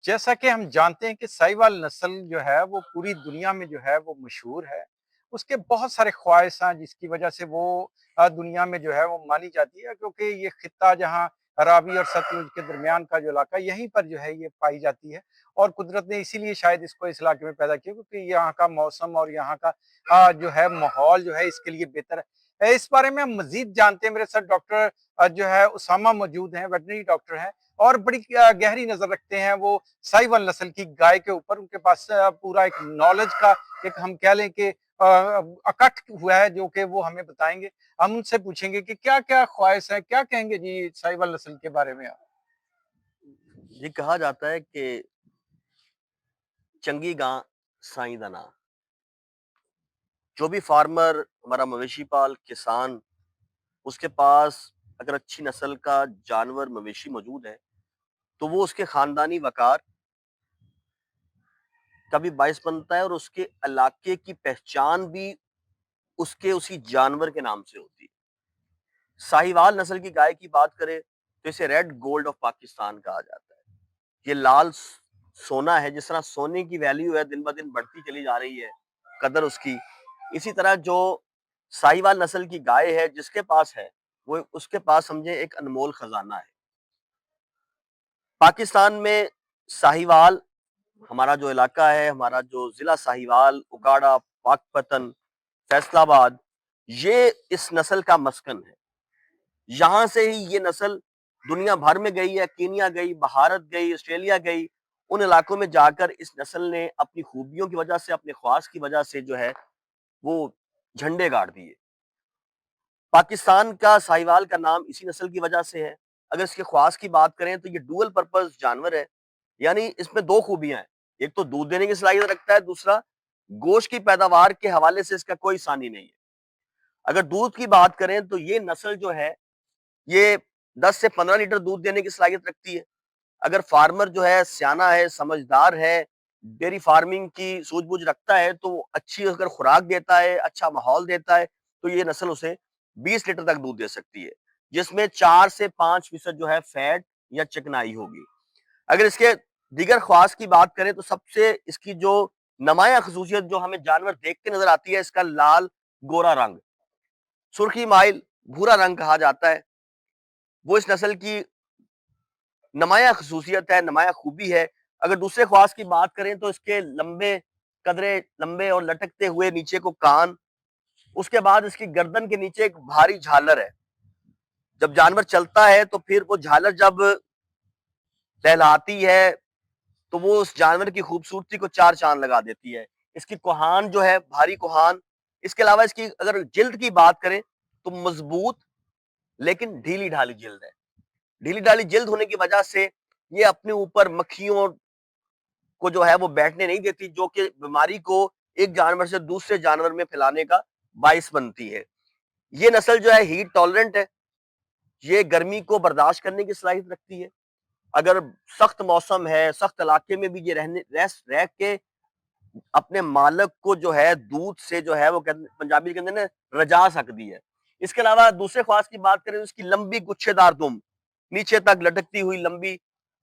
जैसा कि हम जानते हैं कि साहिवाल नस्ल जो है वो पूरी दुनिया में जो है वो मशहूर है। उसके बहुत सारे ख़्वाइश जिसकी वजह से वो दुनिया में जो है वो मानी जाती है क्योंकि ये ख़ित्ता जहाँ रावी और सतलुज के दरमियान का जो इलाका है यहीं पर जो है ये पाई जाती है और कुदरत ने इसीलिए शायद इसको इस इलाके में पैदा किया क्योंकि यहाँ का मौसम और यहाँ का जो है माहौल जो है इसके लिए बेहतर है। इस बारे में हम मज़ीद जानते हैं मेरे साथ डॉक्टर जो है उसामा मौजूद हैं, वेटरनरी डॉक्टर हैं और बड़ी गहरी नज़र रखते हैं वो साहिवाल नस्ल की गाय के ऊपर। उनके पास पूरा एक नॉलेज का एक हम कह लें कि अकठ हुआ है जो कि वो हमें बताएँगे। हम उनसे पूछेंगे कि क्या-क्या ख़्वाहिश है, क्या कहेंगे जी साहिवाल नस्ल के बारे में आप? ये कहा जाता है कि चंगी गां साईं दा नां। जो भी फार्मर, हमारा मवेशी पाल किसान, उसके पास अगर अच्छी नस्ल का जानवर मवेशी मौजूद है, तो वो उसके खानदानी वकार का भी बायस बनता है और उसके इलाके की पहचान भी उसके उसी जानवर के नाम से होती है। साहिवाल नस्ल की गाय की बात करें तो इसे रेड गोल्ड ऑफ पाकिस्तान कहा जाता है। ये लाल सोना है। जिस तरह सोने की वैल्यू है दिन ब दिन बढ़ती चली जा रही है कदर उसकी, इसी तरह जो साहिवाल नस्ल की गाय है जिसके पास है, वो उसके पास समझे एक अनमोल खजाना है। पाकिस्तान में साहिवाल, हमारा जो इलाका है, हमारा जो जिला साहिवाल, उकाड़ा, पाकपतन, फैसलाबाद, ये इस नस्ल का मस्कन है। यहाँ से ही ये नस्ल दुनिया भर में गई है, कीनिया गई, भारत गई, ऑस्ट्रेलिया गई। उन इलाकों में जाकर इस नस्ल ने अपनी खूबियों की वजह से, अपने ख्वास की वजह से जो है वो झंडे गाड़ दिए। पाकिस्तान का साहिवाल का नाम इसी नस्ल की वजह से है। अगर इसके ख्वास की बात करें तो ये डुअल पर्पस जानवर है, यानी इसमें दो खूबियां हैं। एक तो दूध देने की सलाहियत रखता है, दूसरा गोश्त की पैदावार के हवाले से इसका कोई सानी नहीं है। अगर दूध की बात करें तो ये नस्ल जो है ये 10 से 15 लीटर दूध देने की सलाहियत रखती है। अगर फार्मर जो है सियाना है, समझदार है, डेयरी फार्मिंग की सूझबूझ रखता है, तो अच्छी अगर खुराक देता है, अच्छा माहौल देता है, तो ये नस्ल उसे 20 लीटर तक दूध दे सकती है, जिसमें 4 से 5% जो है फैट या चिकनाई होगी। अगर इसके दीगर ख्वास की बात करें तो सबसे इसकी जो नुमायां खसूसियत जो हमें जानवर देख के नजर आती है, इसका लाल गोरा रंग, सुर्खी माइल भूरा रंग कहा जाता है। वो इस नस्ल की नुमायां खसूसियत है, नुमायां खूबी है। अगर दूसरे ख्वास की बात करें तो इसके लंबे कदरे, लंबे और लटकते हुए नीचे को कान, उसके बाद इसकी गर्दन के नीचे एक भारी झालर है। जब जानवर चलता है तो फिर वो झालर जब लहलहाती है तो वो उस जानवर की खूबसूरती को चार चांद लगा देती है। इसकी कोहान जो है, भारी कोहान। इसके अलावा इसकी अगर जिल्द की बात करें तो मजबूत लेकिन ढीली ढाली जिल्द है। ढीली ढाली जिल्द होने की वजह से ये अपने ऊपर मक्खियों को जो है वो बैठने नहीं देती, जो कि बीमारी को एक जानवर से दूसरे जानवर में फैलाने का बाइस बनती है। ये नस्ल जो है हीट टॉलरेंट है। ये गर्मी को बर्दाश्त करने की सलाहियत रखती है। अगर सख्त मौसम है, सख्त इलाके में भी ये रह के अपने मालिक को जो है दूध से जो है वो कहते, पंजाबी के अंदर ना, रजा सकती है। इसके अलावा दूसरे ख्वास की बात करें तो इसकी लंबी गुच्छेदार दुम, नीचे तक लटकती हुई लंबी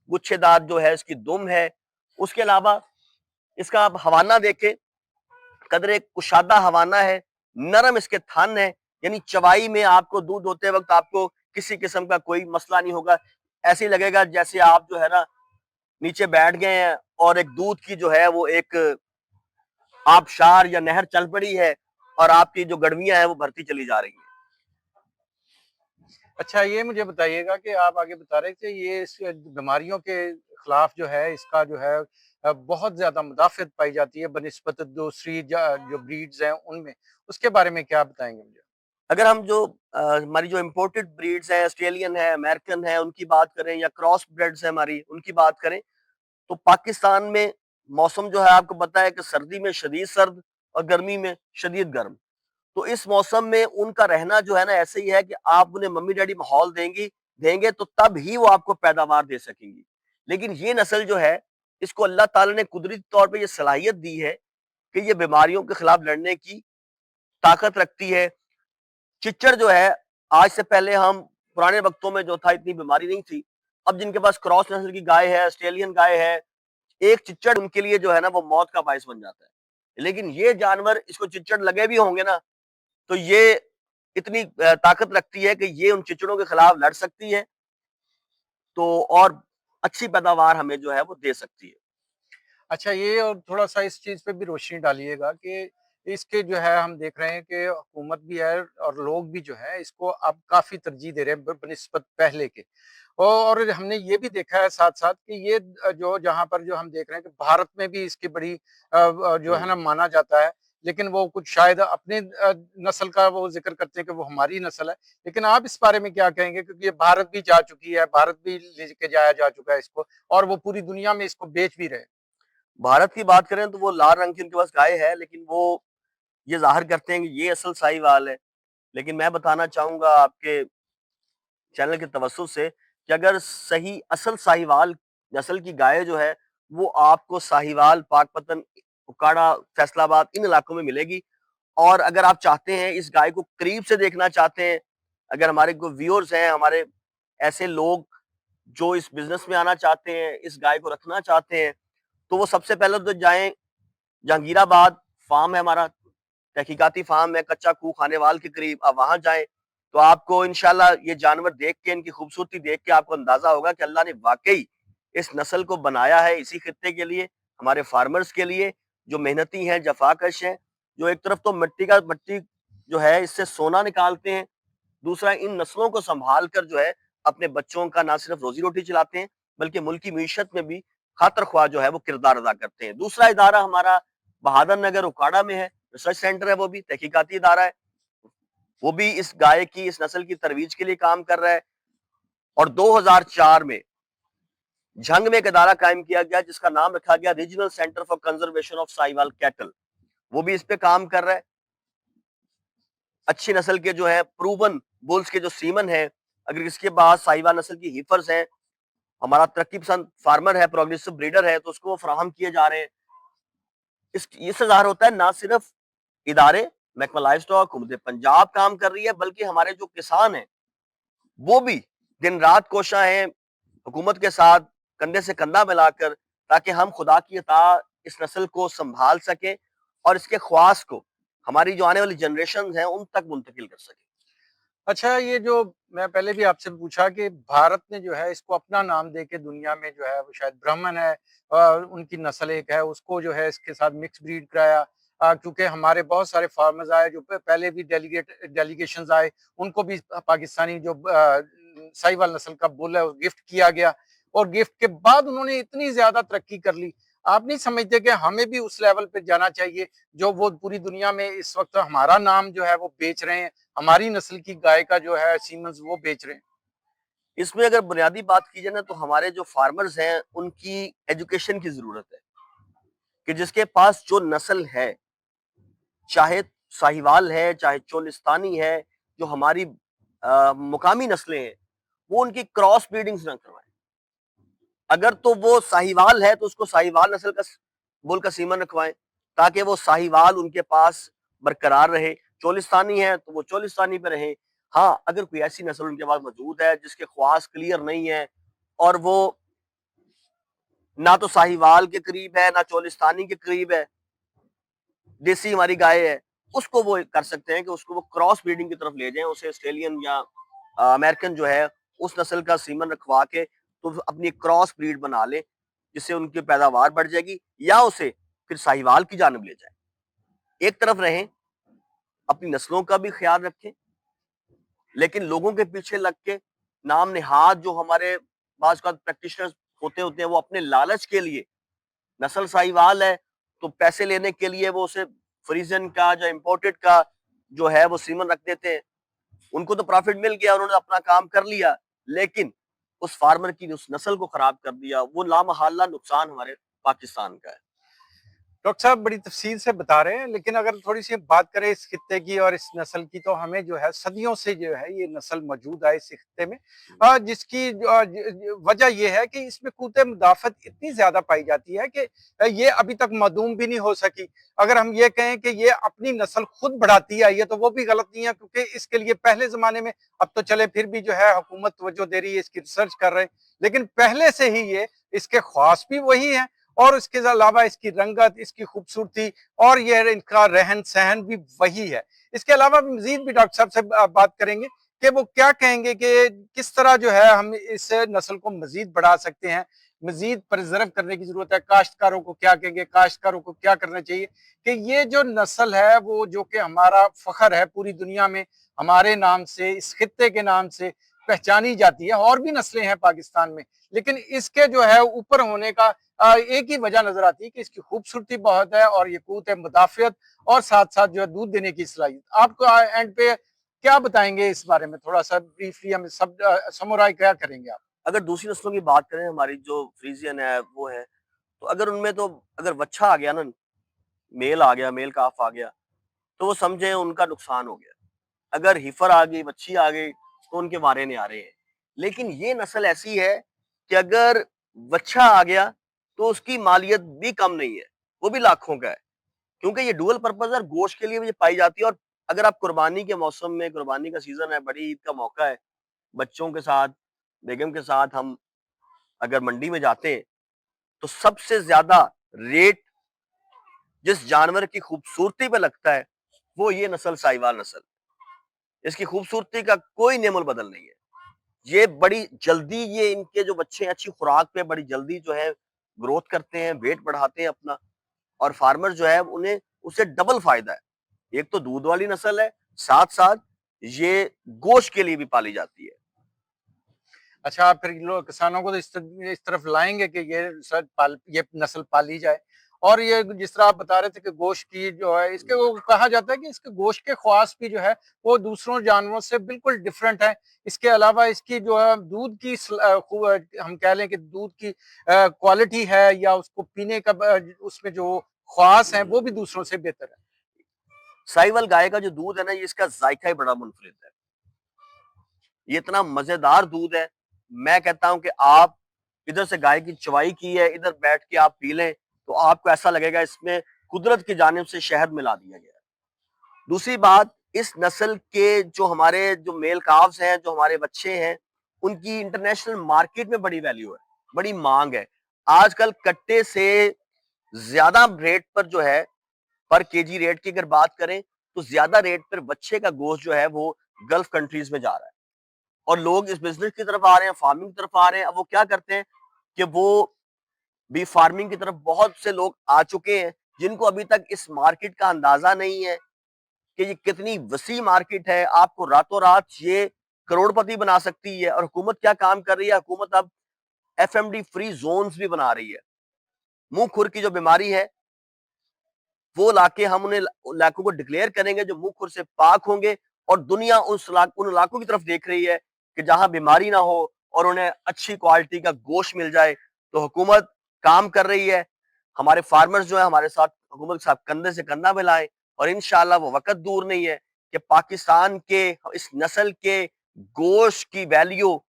गुच्छेदार जो है इसकी दुम है। उसके अलावा इसका आप हवाना देखें, कदरे कुशादा हवाना है, नरम इसके थन है, यानी चवाई में आपको दूध होते वक्त आपको किसी किस्म का कोई मसला नहीं होगा। ऐसे ही लगेगा जैसे आप जो है ना नीचे बैठ गए हैं और एक दूध की जो है वो एक आबशार या नहर चल पड़ी है और आपकी जो गड़वियां हैं वो भरती चली जा रही हैं। अच्छा ये मुझे बताइएगा कि आप आगे बता रहे थे ये इस बीमारियों के खिलाफ जो है इसका जो है बहुत ज़्यादा मुदाफ़अत पाई जाती है बनिस्बत दूसरी जो ब्रीड्स हैं उनमें। उसके बारे में क्या बताएँगे मुझे? अगर हम जो हमारी जो इम्पोर्टेड ब्रीड्स हैं, ऑस्ट्रेलियन है, अमेरिकन है, उनकी बात करें या क्रॉस ब्रेड्स है हमारी, उनकी बात करें, तो पाकिस्तान में मौसम जो है आपको पता है कि सर्दी में शदीद सर्द और गर्मी में शदीद गर्म। तो इस मौसम में उनका रहना जो है ना ऐसे ही है कि आप उन्हें मम्मी डैडी माहौल देंगे तो तब ही वो आपको पैदावार दे सकेंगी। लेकिन ये नस्ल जो है, इसको अल्लाह ताला ने कुदरती तौर पे ये सलाहियत दी है कि ये बीमारियों के खिलाफ लड़ने की ताकत रखती है। चिच्चड़ जो है, आज से पहले हम पुराने वक्तों में जो था इतनी बीमारी नहीं थी। अब जिनके पास क्रॉस नस्ल की गाय है, ऑस्ट्रेलियन गाय है, एक चिच्चड़ उनके लिए जो है ना वो मौत का बायस बन जाता है। लेकिन ये जानवर, इसको चिच्चड़ लगे भी होंगे ना, तो ये इतनी ताकत रखती है कि ये उन चिच्चड़ों के खिलाफ लड़ सकती है, तो और अच्छी पैदावार हमें जो है वो दे सकती है। अच्छा, ये और थोड़ा-सा इस चीज़ पे भी रोशनी डालिएगा कि इसके जो है हम देख रहे हैं कि हुकूमत भी है और लोग भी जो है इसको अब काफ़ी तरजीह दे रहे हैं बनिस्बत पहले के। और हमने ये भी देखा है साथ-साथ कि ये जो जहाँ पर जो हम देख रहे हैं कि भारत में भी इसकी बड़ी जो है हुँ। ना माना जाता है। लेकिन वो कुछ शायद अपने नस्ल का वो ज़िक्र करते हैं कि वो हमारी नस्ल है। लेकिन आप इस बारे में क्या कहेंगे? क्योंकि ये भारत भी जा चुकी है, भारत भी लेके जाया जा चुका है इसको और वो पूरी दुनिया में इसको बेच भी रहे हैं। भारत की बात करें तो वो लाल रंग की उनके पास गाय है, लेकिन वो ये ज़ाहिर करते हैं कि ये असल साहीवाल है। लेकिन मैं बताना चाहूँगा आपके चैनल के तवज्जुह से कि अगर सही असल साहीवाल नस्ल की गाय जो है, वो आपको साहीवाल, पाकपतन, उकाड़ा, फैसलाबाद इन इलाकों में मिलेगी। और अगर आप चाहते हैं इस गाय को करीब से देखना चाहते हैं, अगर हमारे कोई व्यूअर्स हैं, हमारे ऐसे लोग जो इस बिज़नेस में आना चाहते हैं, इस गाय को रखना चाहते हैं, तो वो सबसे पहले तो जाएँ जहांगीराबाद फार्म है हमारा, तहकीकाती फार्म है, कच्चा खूह खानेवाल के करीब, आप वहाँ जाएँ, तो आपको इंशाल्लाह ये जानवर देख के, इनकी खूबसूरती देख के आपको अंदाज़ा होगा कि अल्लाह ने वाक़ई इस नस्ल को बनाया है इसी खित्ते के लिए, हमारे फार्मर्स के लिए, जो मेहनती हैं, जफ़ाकश हैं, जो एक तरफ तो मिट्टी जो है इससे सोना निकालते हैं, दूसरा इन नस्लों को सँभाल कर जो है अपने बच्चों का ना सिर्फ रोज़ी-रोटी चलाते हैं, बल्कि मुल्क की मईशत में भी खातिर-ख्वाह जो है वो किरदार अदा करते हैं। दूसरा इदारा हमारा बहादुर नगर उकाड़ा में है, रिसर्च सेंटर है, वो भी तहकीकाती इदारा है, वो भी इस गाय की, इस नस्ल की तरवीज के लिए काम कर रहा है। और 2004 में झंग में एक इदारा कायम किया गया जिसका नाम रखा गया regional centre for conservation of Sahiwal cattle, वो भी इस पे काम कर रहा है। अच्छी नस्ल के जो है प्रूवन बुल्स के जो सीमन है, अगर इसके पास साहिवाल नस्ल की हीफर्स हैं, हमारा तरक्की पसंद फार्मर है, प्रोग्रेसिव ब्रीडर है, तो उसको वो फराहम किए जा रहे हैं। इससे ज़ाहिर होता है ना सिर्फ इदारे, महकमा लाइव स्टॉक, हुकूमत पंजाब काम कर रही है, बल्कि हमारे जो किसान हैं, वो भी दिन रात कोशा हैं हुकूमत के साथ कंधे से कंधा मिलाकर, ताकि हम खुदा की अता इस नस्ल को संभाल सकें और इसके ख्वास को हमारी जो आने वाली जनरेशन हैं उन तक मुंतकिल कर सकें। अच्छा, ये जो मैं पहले भी आपसे पूछा कि भारत ने जो है इसको अपना नाम देके दुनिया में जो है वो शायद ब्राह्मण है उनकी नस्ल एक है, उसको जो है इसके साथ मिक्स ब्रीड कराया। क्योंकि हमारे बहुत सारे फार्मर्स आए जो पहले भी डेलीगेशंस आए, उनको भी पाकिस्तानी जो साहिवाल नस्ल का बुल है वो गिफ्ट किया गया और गिफ्ट के बाद उन्होंने इतनी ज्यादा तरक्की कर ली। आप नहीं समझते कि हमें भी उस लेवल पे जाना चाहिए जो वो पूरी दुनिया में इस वक्त हमारा नाम जो है वो बेच रहे हैं, हमारी नस्ल की गाय का जो है सीमेंस वो बेच रहे हैं। इसमें अगर बुनियादी बात की जाए ना, तो हमारे जो फार्मर्स हैं उनकी एजुकेशन की जरूरत है कि जिसके पास जो नस्ल है, चाहे साहिवाल है, चाहे चोलिस्तानी है, जो हमारी मुकामी नस्लें हैं, वो उनकी क्रॉस ब्रीडिंग्स ना करवाएं। अगर तो वो साहिवाल है तो उसको साहिवाल नस्ल का बुल का सीमन रखवाएं, ताकि वो साहिवाल उनके पास बरकरार रहे। चोलिस्तानी है तो वो चोलिस्तानी पे रहे। हाँ, अगर कोई ऐसी नस्ल उनके पास मौजूद है जिसके ख्वास क्लियर नहीं है और वो ना तो साहिवाल के करीब है, ना चोलिस्तानी के करीब है, देसी हमारी गाय है, उसको वो कर सकते हैं कि उसको वो क्रॉस ब्रीडिंग की तरफ ले जाएं, उसे ऑस्ट्रेलियन या अमेरिकन जो है उस नस्ल का सीमन रखवा के तो अपनी क्रॉस ब्रीड बना ले, जिससे उनकी पैदावार बढ़ जाएगी, या उसे फिर साहिवाल की जानब ले जाए। एक तरफ रहें, अपनी नस्लों का भी ख्याल रखें, लेकिन लोगों के पीछे लग के नाम नेहाद जो हमारे बाज़ औक़ात प्रैक्टिशनर्स होते होते हैं, वो अपने लालच के लिए नस्ल साहिवाल है तो पैसे लेने के लिए वो उसे फ्रीजन का जो इम्पोर्टेड का जो है वो सीमन रख देते हैं। उनको तो प्रॉफिट मिल गया, उन्होंने अपना काम कर लिया, लेकिन उस फार्मर की उस नस्ल को खराब कर दिया। वो लामहल्ला नुकसान हमारे पाकिस्तान का है। डॉक्टर साहब बड़ी तफ़सील से बता रहे हैं, लेकिन अगर थोड़ी-सी बात करें इस खित्ते की और इस नस्ल की, तो हमें जो है सदियों से जो है ये नस्ल मौजूद है इस खित्ते में। जिसकी वजह ये है कि इसमें क़ुव्वत मुदाफ़अत इतनी ज़्यादा पाई जाती है कि ये अभी तक मदूम भी नहीं हो सकी। अगर हम ये कहें कि ये अपनी नस्ल खुद बढ़ाती आई है, तो वो भी गलत नहीं है, क्योंकि इसके लिए पहले ज़माने में, अब तो चले फिर भी जो है हुकूमत तवज्जो दे रही है, इसकी रिसर्च कर रहे हैं, लेकिन पहले से ही ये इसके ख़्वास भी वही हैं और इसके अलावा इसकी रंगत, इसकी खूबसूरती और ये इनका रहन सहन भी वही है। इसके अलावा मजीद भी डॉक्टर साहब से बात करेंगे कि वो क्या कहेंगे कि किस तरह जो है हम इस नस्ल को मजीद बढ़ा सकते हैं, मजीद प्रिजर्व करने की जरूरत है। काश्तकारों को क्या कहेंगे, काश्तकारों को क्या करना चाहिए कि ये जो नस्ल है वो जो कि हमारा फख्र है पूरी दुनिया में, हमारे नाम से, इस खित्ते के नाम से पहचानी जाती है। और भी नस्लें हैं पाकिस्तान में, लेकिन इसके जो है ऊपर होने का एक ही वजह नजर आती है कि इसकी खूबसूरती बहुत है और ये क़ुव्वत मुदाफ़ियत और साथ साथ जो है दूध देने की सलाहियत। आपको एंड पे क्या बताएंगे इस बारे में, थोड़ा सा ब्रीफली हमें सब समराइज क्या करेंगे आप? अगर दूसरी नस्लों की बात करें, हमारी जो फ्रीजियन है वो है, तो अगर उनमें तो अगर बच्चा आ गया ना, मेल आ गया, मेल काफ आ गया, तो वो समझे उनका नुकसान हो गया। अगर हिफर आ गई, बच्ची आ गई, तो उनके वारे नहीं आ रहे हैं। लेकिन ये नस्ल ऐसी है कि अगर बच्चा आ गया तो उसकी मालियत भी कम नहीं है, वो भी लाखों का है, क्योंकि ये डुअल पर्पज है, गोश्त के लिए भी ये पाई जाती है। और अगर आप कुर्बानी के मौसम में, कुर्बानी का सीजन है, बड़ी ईद का मौका है, बच्चों के साथ, बेगम के साथ हम अगर मंडी में जाते हैं, तो सबसे ज्यादा रेट जिस जानवर की खूबसूरती पे लगता है, वो ये नस्ल साहिवाल नस्ल। इसकी खूबसूरती का कोई नेमुल बदल नहीं है। ये बड़ी जल्दी, ये इनके जो बच्चे हैं अच्छी खुराक पे बड़ी जल्दी जो है ग्रोथ करते हैं, वेट बढ़ाते हैं अपना, और फार्मर जो है उन्हें उससे डबल फायदा है। एक तो दूध वाली नस्ल है, साथ साथ ये गोश्त के लिए भी पाली जाती है। अच्छा, आप फिर लोग किसानों को तो इस तरफ लाएंगे कि ये नस्ल पाली जाए। और ये जिस तरह आप बता रहे थे कि गोश्त की जो है, इसके वो कहा जाता है कि इसके गोश्त के ख्वास भी जो है वो दूसरों जानवरों से बिल्कुल डिफरेंट है। इसके अलावा इसकी जो है दूध की हम कह लें कि दूध की क्वालिटी है या उसको पीने का उसमें जो ख्वास है वो भी दूसरों से बेहतर है। साहिवाल गाय का जो दूध है ना, ये इसका जायका ही बड़ा मुनफरिद है। ये इतना मजेदार दूध है, मैं कहता हूं कि आप इधर से गाय की चवाई की है, इधर बैठ के आप पी लें, तो आपको ऐसा लगेगा इसमें कुदरत की जानिब से शहद मिला दिया गया है। दूसरी बात, इस नस्ल के जो हमारे जो मेल काव्स हैं, जो हमारे बच्चे हैं, उनकी इंटरनेशनल मार्केट में बड़ी वैल्यू है, बड़ी मांग है। आजकल कट्टे से ज्यादा रेट पर जो है, पर केजी रेट की अगर बात करें, तो ज्यादा रेट पर बच्चे का गोश्त जो है वो गल्फ कंट्रीज में जा रहा है, और लोग इस बिजनेस की तरफ आ रहे हैं, फार्मिंग की तरफ आ रहे हैं। अब वो क्या करते हैं कि वो बी फार्मिंग की तरफ बहुत से लोग आ चुके हैं, जिनको अभी तक इस मार्केट का अंदाजा नहीं है कि ये कितनी वसी मार्केट है। आपको रातों रात ये करोड़पति बना सकती है। और हुकूमत क्या काम कर रही है, हुकूमत अब एफएमडी फ्री जोन्स भी बना रही है। मुंह खुर की जो बीमारी है, वो लाके हम उन्हें इलाकों को डिक्लेयर करेंगे जो मुंह खुर से पाक होंगे, और दुनिया उन इलाकों की तरफ देख रही है कि जहां बीमारी ना हो और उन्हें अच्छी क्वालिटी का गोश्त मिल जाए। तो हुकूमत काम कर रही है। हमारे फार्मर्स जो है हमारे साथ, हुकूमत के साथ कंधे से कंधा मिलाएं, और इंशाल्लाह वो वक्त दूर नहीं है कि पाकिस्तान के इस नस्ल के गोश्त की वैल्यू,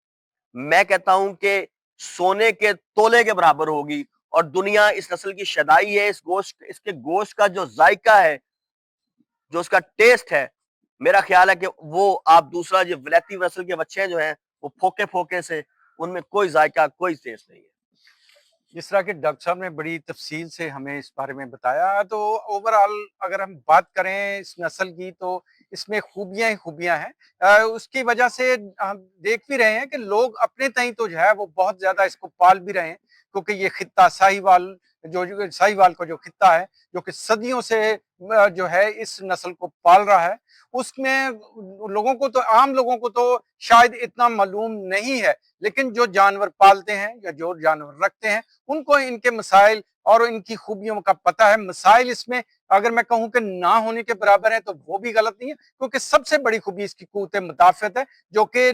मैं कहता हूं कि सोने के तोले के बराबर होगी। और दुनिया इस नस्ल की शदाई है, इस गोश्त, इसके गोश्त का जो जायका है, जो उसका टेस्ट है, मेरा ख्याल है कि वो आप दूसरा जो विलायती नस्ल के बच्चे जो हैं, वो फोके फोके से, उनमें कोई जायका, कोई टेस्ट नहीं है। जिस तरह के डॉक्टर साहब ने बड़ी तफसील से हमें इस बारे में बताया, तो ओवरऑल अगर हम बात करें इस नस्ल की, तो इसमें खूबियां ही खूबियां हैं। उसकी वजह से हम देख भी रहे हैं कि लोग अपने तई तो जो है वो बहुत ज्यादा इसको पाल भी रहे हैं, क्योंकि ये खित्ता साहिवाल, जो साहिवाल का जो खित्ता है, जो कि सदियों से जो है इस नस्ल को पाल रहा है, उसमें लोगों को तो, आम लोगों को तो शायद इतना मालूम नहीं है, लेकिन जो जानवर पालते हैं या जो जानवर रखते हैं उनको इनके मसाइल और इनकी खूबियों का पता है। मसाइल इसमें अगर मैं कहूं कि ना होने के बराबर है तो वो भी गलत नहीं है, क्योंकि सबसे बड़ी खूबी इसकी क़ुव्वत मुदाफ़अत है, जो कि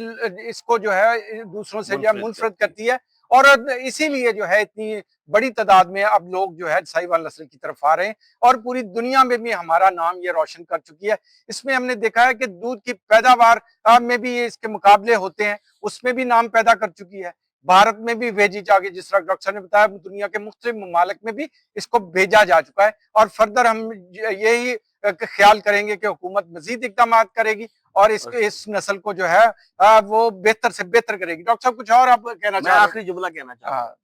इसको जो है दूसरों से जो है मुनफरिद मुनफरद करती है। करती है। और इसीलिए जो है इतनी बड़ी तादाद में अब लोग जो है साहिवाल नस्ल की तरफ आ रहे हैं, और पूरी दुनिया में भी हमारा नाम ये रोशन कर चुकी है। इसमें हमने देखा है कि दूध की पैदावार में भी ये इसके मुकाबले होते हैं, उसमें भी नाम पैदा कर चुकी है। भारत में भी भेजी जाके, जिस तरह डॉक्टर ने बताया, दुनिया के मुख्तलिफ ममालिक में भी इसको भेजा जा चुका है। और फर्दर हम यही ख्याल करेंगे कि हुकूमत मजीद इकदाम करेगी और और इस नस्ल को जो है वो बेहतर से बेहतर करेगी। डॉक्टर साहब, कुछ और आप कहना मैं चाह रहे आखिरी जुमला कहना हैं? चाहूंगा,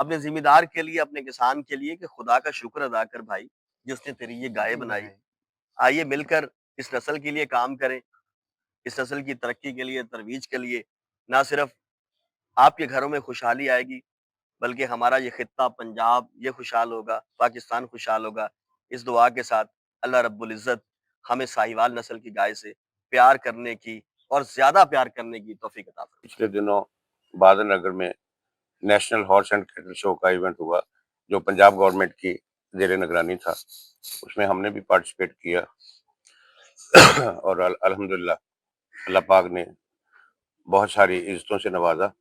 अपने ज़िम्मेदार के लिए, अपने किसान के लिए कि खुदा का शुक्र अदा कर भाई, जिसने तेरी ये गाय बनाई। नहीं। आइए मिलकर इस नस्ल के लिए काम करें, इस नस्ल की तरक्की के लिए, तरवीज के लिए। ना सिर्फ़ आपके घरों में खुशहाली आएगी, बल्कि हमारा ये खित्ता पंजाब ये खुशहाल होगा, पाकिस्तान खुशहाल होगा। इस दुआ के साथ अल्लाह रब्बुल इज़्ज़त हमें साहिवाल नस्ल की गाय से प्यार करने की और ज़्यादा प्यार करने की तौफ़ीक अता फरमाए। पिछले दिनों बादल नगर में national horse and cattle show का इवेंट हुआ, जो पंजाब गवर्नमेंट की ज़ेर निगरानी था। उसमें हमने भी पार्टिसिपेट किया और अल्हम्दुलिल्लाह अल्लाह पाक ने बहुत सारी इज़्ज़तों से नवाज़ा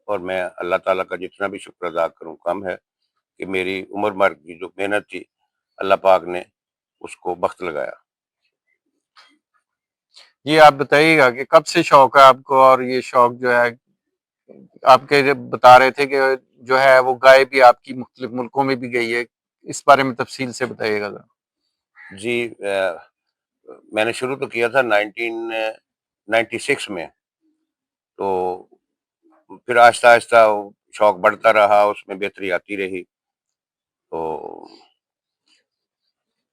और मैं अल्लाह ताला का जितना भी शुक्र अदा करूँ कम है कि मेरी उम्र भर की जो मेहनत थी, अल्लाह पाक ने उसको वक़्त लगाया। जी, आप बताइएगा कि कब से शौक है आपको और ये शौक जो है आपके जब बता रहे थे कि जो है वो गाय भी आपकी मुख्तलिफ मुल्कों में भी गई है। इस बारे में तफ़सील से बताइएगा ज़रा? जी मैंने शुरू तो किया था 1996 में, तो फिर आहिस्ता-आहिस्ता शौक बढ़ता रहा, उसमें बेहतरी आती रही। तो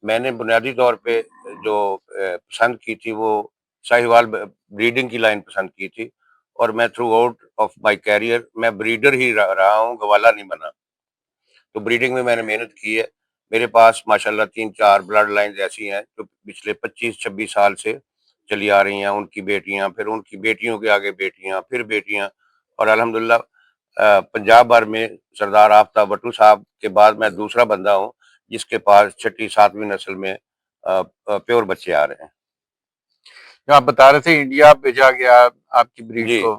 मैंने बुनियादी तौर पे जो पसंद की थी वो साहिवाल ब्रीडिंग की लाइन पसंद की थी और मैं through out of my career मैं ब्रीडर ही रहा हूँ, गवाला नहीं बना। तो ब्रीडिंग में मैंने मेहनत की है। मेरे पास माशाल्लाह 3-4 ब्लड लाइन्स ऐसी हैं जो पिछले 25-26 साल से चली आ रही हैं। उनकी बेटियाँ, फिर उनकी बेटियों के आगे बेटियाँ, फिर बेटियाँ और अल्हम्दुलिल्लाह पंजाब भर में सरदार आफ्ताब भट्टू साहब के बाद मैं दूसरा बंदा हूँ जिसके पास छठी 7वीं नस्ल में प्योर बच्चे आ रहे हैं। जो आप बता रहे थे इंडिया भेजा गया आपकी ब्रीड जी, को।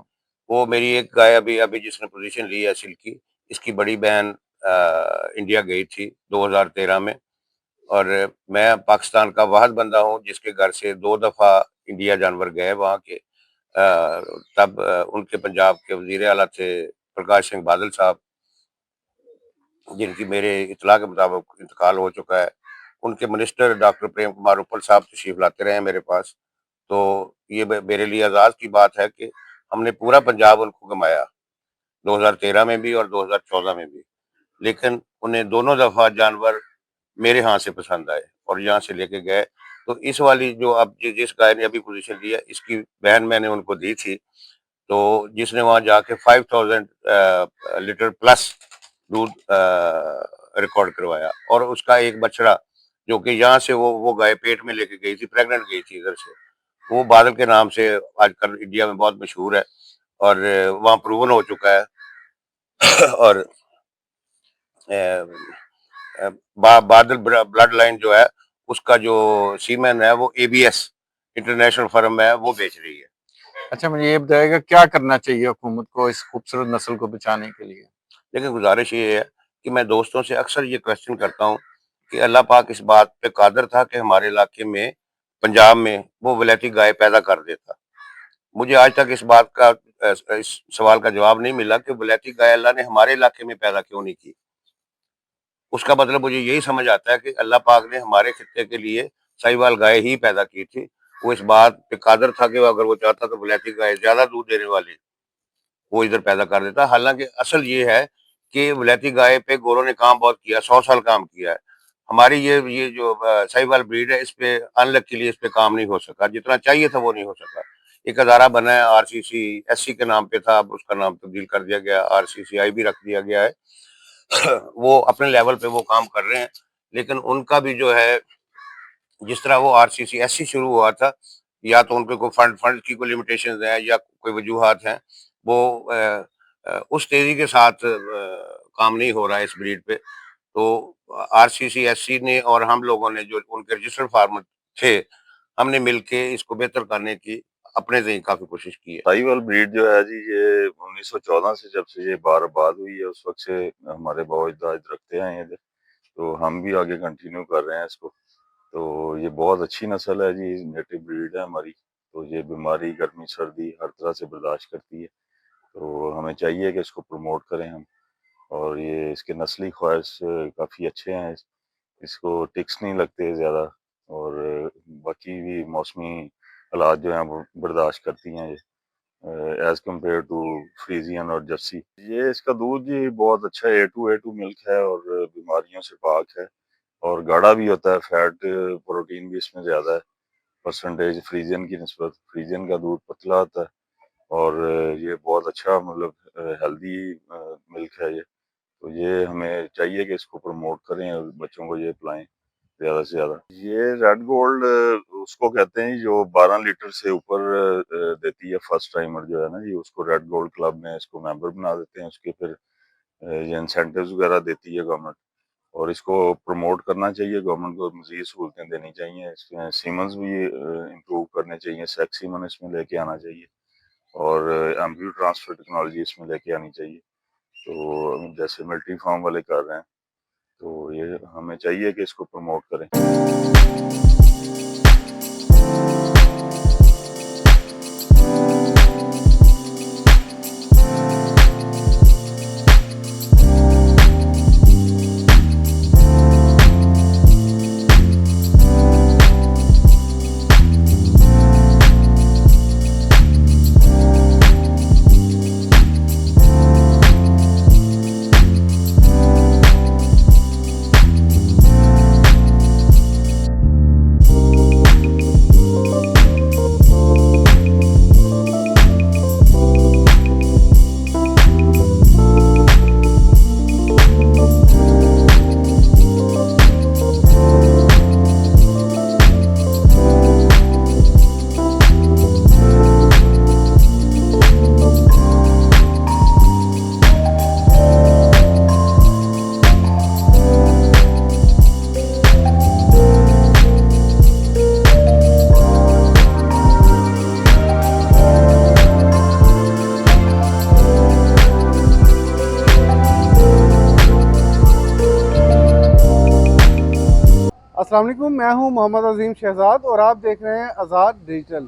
वो मेरी एक गाय अभी अभी जिसने पोज़ीशन ली है सिल्की, इसकी बड़ी बहन इंडिया गई थी 2013 में और मैं पाकिस्तान का वाहिद बंदा हूँ जिसके घर से 2 दफ़ा इंडिया जानवर गए वहाँ के। तब उनके पंजाब के वज़ीर आला थे प्रकाश सिंह बादल साहब, जिनकी मेरे इत्तला के मुताबिक इंतकाल हो चुका है। उनके मिनिस्टर डॉक्टर प्रेम कुमार उपल साहब तशरीफ़ लाते रहे हैं मेरे पास। तो ये मेरे लिए एज़ाज़ की बात है कि हमने पूरा पंजाब उनको घुमाया, 2013 में भी और 2014 में भी। लेकिन उन्हें दोनों दफ़ा जानवर मेरे यहाँ से पसंद आए और यहाँ से लेके गए। तो इस वाली जो अब जिस गाय ने अभी पोज़ीशन ली है, इसकी बहन मैंने उनको दी थी, तो जिसने वहाँ जाके 5000 लीटर प्लस दूध रिकॉर्ड करवाया और उसका एक बछड़ा जो कि यहाँ से वो गाय पेट में लेके गई थी, प्रेग्नेंट गई थी इधर से। वो बादल के नाम से आजकल इंडिया में बहुत मशहूर है और वहाँ प्रूवन हो चुका है और अ बादल ब्लड लाइन जो है उसका जो सीमेन है वो एबीएस इंटरनेशनल फर्म है वो बेच रही है। अच्छा, मुझे ये बताइएगा क्या करना चाहिए हुकूमत को इस खूबसूरत नस्ल को बचाने के लिए? लेकिन गुजारिश ये है कि मैं दोस्तों से अक्सर ये क्वेश्चन करता हूँ कि अल्लाह पाक इस बात पे कादिर था कि हमारे इलाके में पंजाब में वो वलैती गाय पैदा कर देता। मुझे आज तक इस बात का इस सवाल का जवाब नहीं मिला कि वलैती गाय अल्लाह ने हमारे इलाके में पैदा क्यों नहीं की। उसका मतलब मुझे यही समझ आता है कि अल्लाह पाक ने हमारे खित्ते के लिए साहिवाल गाय ही पैदा की थी। वो इस बात पे कादिर था कि अगर वो चाहता तो वलैती गाय ज़्यादा दूध देने वाली वो इधर पैदा कर देता। हालाँकि असल ये है कि वलैती गाय पे गोरों ने काम बहुत किया, 100 साल काम किया है। हमारी ये जो साहिवाल ब्रीड है इस पे अनलकीली इस पे काम नहीं हो सका, जितना चाहिए था वो नहीं हो सका। एक अदारा बना है आरसीसी एससी के नाम पे था, अब उसका नाम तब्दील कर दिया गया, आरसीसीआई भी रख दिया गया है। वो अपने लेवल पे वो काम कर रहे हैं, लेकिन उनका भी जो है जिस तरह वो आरसीसी एससी शुरू हुआ था, या तो उनके कोई फंड फंड की कोई लिमिटेशंस हैं या कोई वजूहात हैं, वो उस तेज़ी के साथ काम नहीं हो रहा है इस ब्रीड पे। तो आरसीसी एससी ने और हम लोगों ने जो उनके रजिस्टर्ड फार्मर थे, हमने मिलके इसको बेहतर करने की अपने से ही काफ़ी कोशिश की है। साहिवाल ब्रीड जो है जी ये 1914 से जब से ये बार हुई है उस वक्त से हमारे बाओ-अजदाद रखते आए हैं इधर, तो हम भी आगे कंटिन्यू कर रहे हैं इसको। तो ये बहुत अच्छी नस्ल है जी, नेटिव ब्रीड है हमारी, तो ये बीमारी, गर्मी, सर्दी हर तरह से बर्दाश्त करती है। तो हमें चाहिए कि इसको प्रमोट करें हम और ये इसके नस्ली ख्वाहिश काफ़ी अच्छे हैं। इसको टिक्स नहीं लगते ज़्यादा और बाकी भी मौसमी हालात जो हैं वो बर्दाश्त करती हैं ये। एज कम्पेयर टू फ्रीजियन और जर्सी। ये इसका दूध जी बहुत अच्छा A2 मिल्क है और बीमारियों से पाक है और गाढ़ा भी होता है। फैट प्रोटीन भी इसमें ज़्यादा है परसेंटेज फ्रीजियन की निस्बत। फ्रीजियन का दूध पतला होता है और ये बहुत अच्छा मतलब हेल्दी मिल्क है ये। तो ये हमें चाहिए कि इसको प्रमोट करें और बच्चों को ये पिलाएं ज़्यादा से ज़्यादा। ये रेड गोल्ड उसको कहते हैं जो 12 लीटर से ऊपर देती है फर्स्ट टाइमर जो है ना जी, उसको रेड गोल्ड क्लब में इसको मेंबर बना देते हैं। उसके फिर ये इंसेंटिव्स वगैरह देती है गवर्नमेंट और इसको प्रमोट करना चाहिए। गवर्नमेंट को मज़ीद सहूलतें देनी चाहिए। इसमें सीमन्स भी इम्प्रूव करने चाहिए। सेक्स सीमन इसमें लेके आना चाहिए और एम्ब्रियो ट्रांसफर टेक्नोलॉजी इसमें लेके आनी चाहिए। तो जैसे मिल्ट्री फार्म वाले कर रहे हैं, तो ये हमें चाहिए कि इसको प्रमोट करें। अस्सलाम वालेकुम, मैं हूं मोहम्मद अजीम शहजाद और आप देख रहे हैं आज़ाद डिजिटल।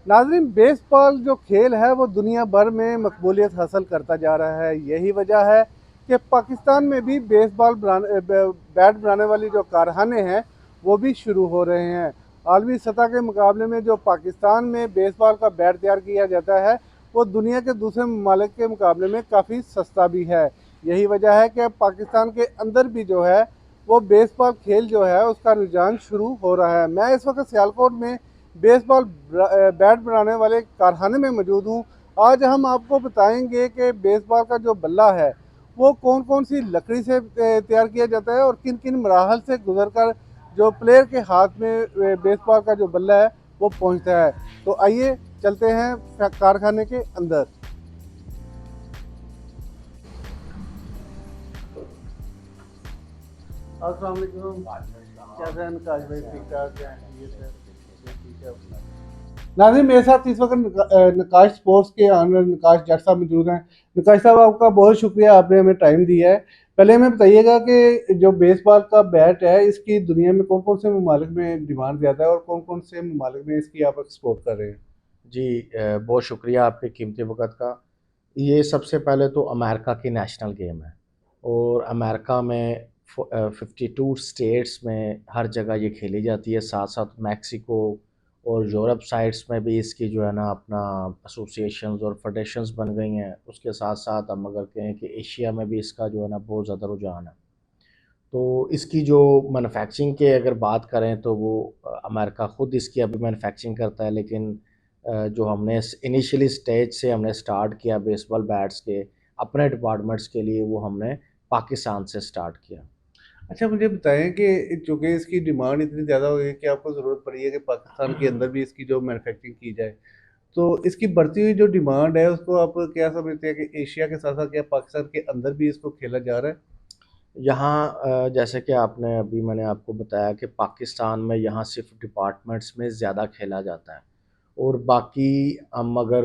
नाज़रीन, बेसबॉल जो खेल है वो दुनिया भर में मकबूलियत हासिल करता जा रहा है। यही वजह है कि पाकिस्तान में भी बैट बनाने वाली जो कारखाने हैं वो भी शुरू हो रहे हैं। आलमी सतह के मुकाबले में जो पाकिस्तान में बेसबॉल का बैट तैयार किया जाता है वो दुनिया के दूसरे ममालिक के मुकाबले में काफ़ी सस्ता भी है। यही वजह है कि पाकिस्तान के अंदर भी जो है वो बेसबॉल खेल जो है उसका रुझान शुरू हो रहा है। मैं इस वक्त सियालकोट में बेसबॉल बैट बनाने वाले कारखाने में मौजूद हूँ। आज हम आपको बताएंगे कि बेसबॉल का जो बल्ला है वो कौन कौन सी लकड़ी से तैयार किया जाता है और किन किन मराहल से गुजरकर जो प्लेयर के हाथ में बेसबॉल का जो बल्ला है वो पहुंचता है। तो आइए चलते हैं कारखाने के अंदर। अस्सलाम वालेकुम, कैसे हैं नकाश भाई? ठीक ठाक हैं? ये सर, ये ठीक है। नाज़रीन, मेरे साथ इस वक्त नकाश स्पोर्ट्स के ऑनर नकाश जट साहब मौजूद हैं। नकाश साहब, आपका बहुत शुक्रिया, आपने हमें टाइम दिया है। पहले हमें बताइएगा कि जो बेसबॉल का बैट है इसकी दुनिया में कौन कौन से ममालिक में डिमांड ज़्यादा है और कौन कौन से ममालिक में इसकी आप एक्सपोर्ट कर रहे हैं? जी, बहुत शुक्रिया आपके कीमती वक़्त का। ये सबसे पहले तो अमेरिका की नेशनल गेम है और अमेरिका में 52 स्टेट्स में हर जगह ये खेली जाती है। साथ साथ मैक्सिको और यूरोप साइड्स में भी इसकी जो है ना अपना एसोसिएशंस और फेडरेशंस बन गई हैं। उसके साथ साथ हम अगर कहें कि एशिया में भी इसका जो है ना बहुत ज़्यादा रुझान है। तो इसकी जो मैन्युफैक्चरिंग की अगर बात करें तो वो अमेरिका ख़ुद इसकी अभी मैन्युफैक्चरिंग करता है, लेकिन जो हमने इनिशियली स्टेज से हमने स्टार्ट किया बेसबॉल बैट्स के अपने डिपार्टमेंट्स के लिए, वो हमने पाकिस्तान से स्टार्ट किया। अच्छा, मुझे बताएं कि चूँकि इसकी डिमांड इतनी ज़्यादा हो गई है कि आपको ज़रूरत पड़ी है कि पाकिस्तान के अंदर भी इसकी जो मैन्युफैक्चरिंग की जाए, तो इसकी बढ़ती हुई जो डिमांड है उसको आप क्या समझते हैं कि एशिया के साथ साथ क्या पाकिस्तान के अंदर भी इसको खेला जा रहा है? यहाँ जैसे कि आपने अभी मैंने आपको बताया कि पाकिस्तान में यहाँ सिर्फ डिपार्टमेंट्स में ज़्यादा खेला जाता है और बाकी हम अगर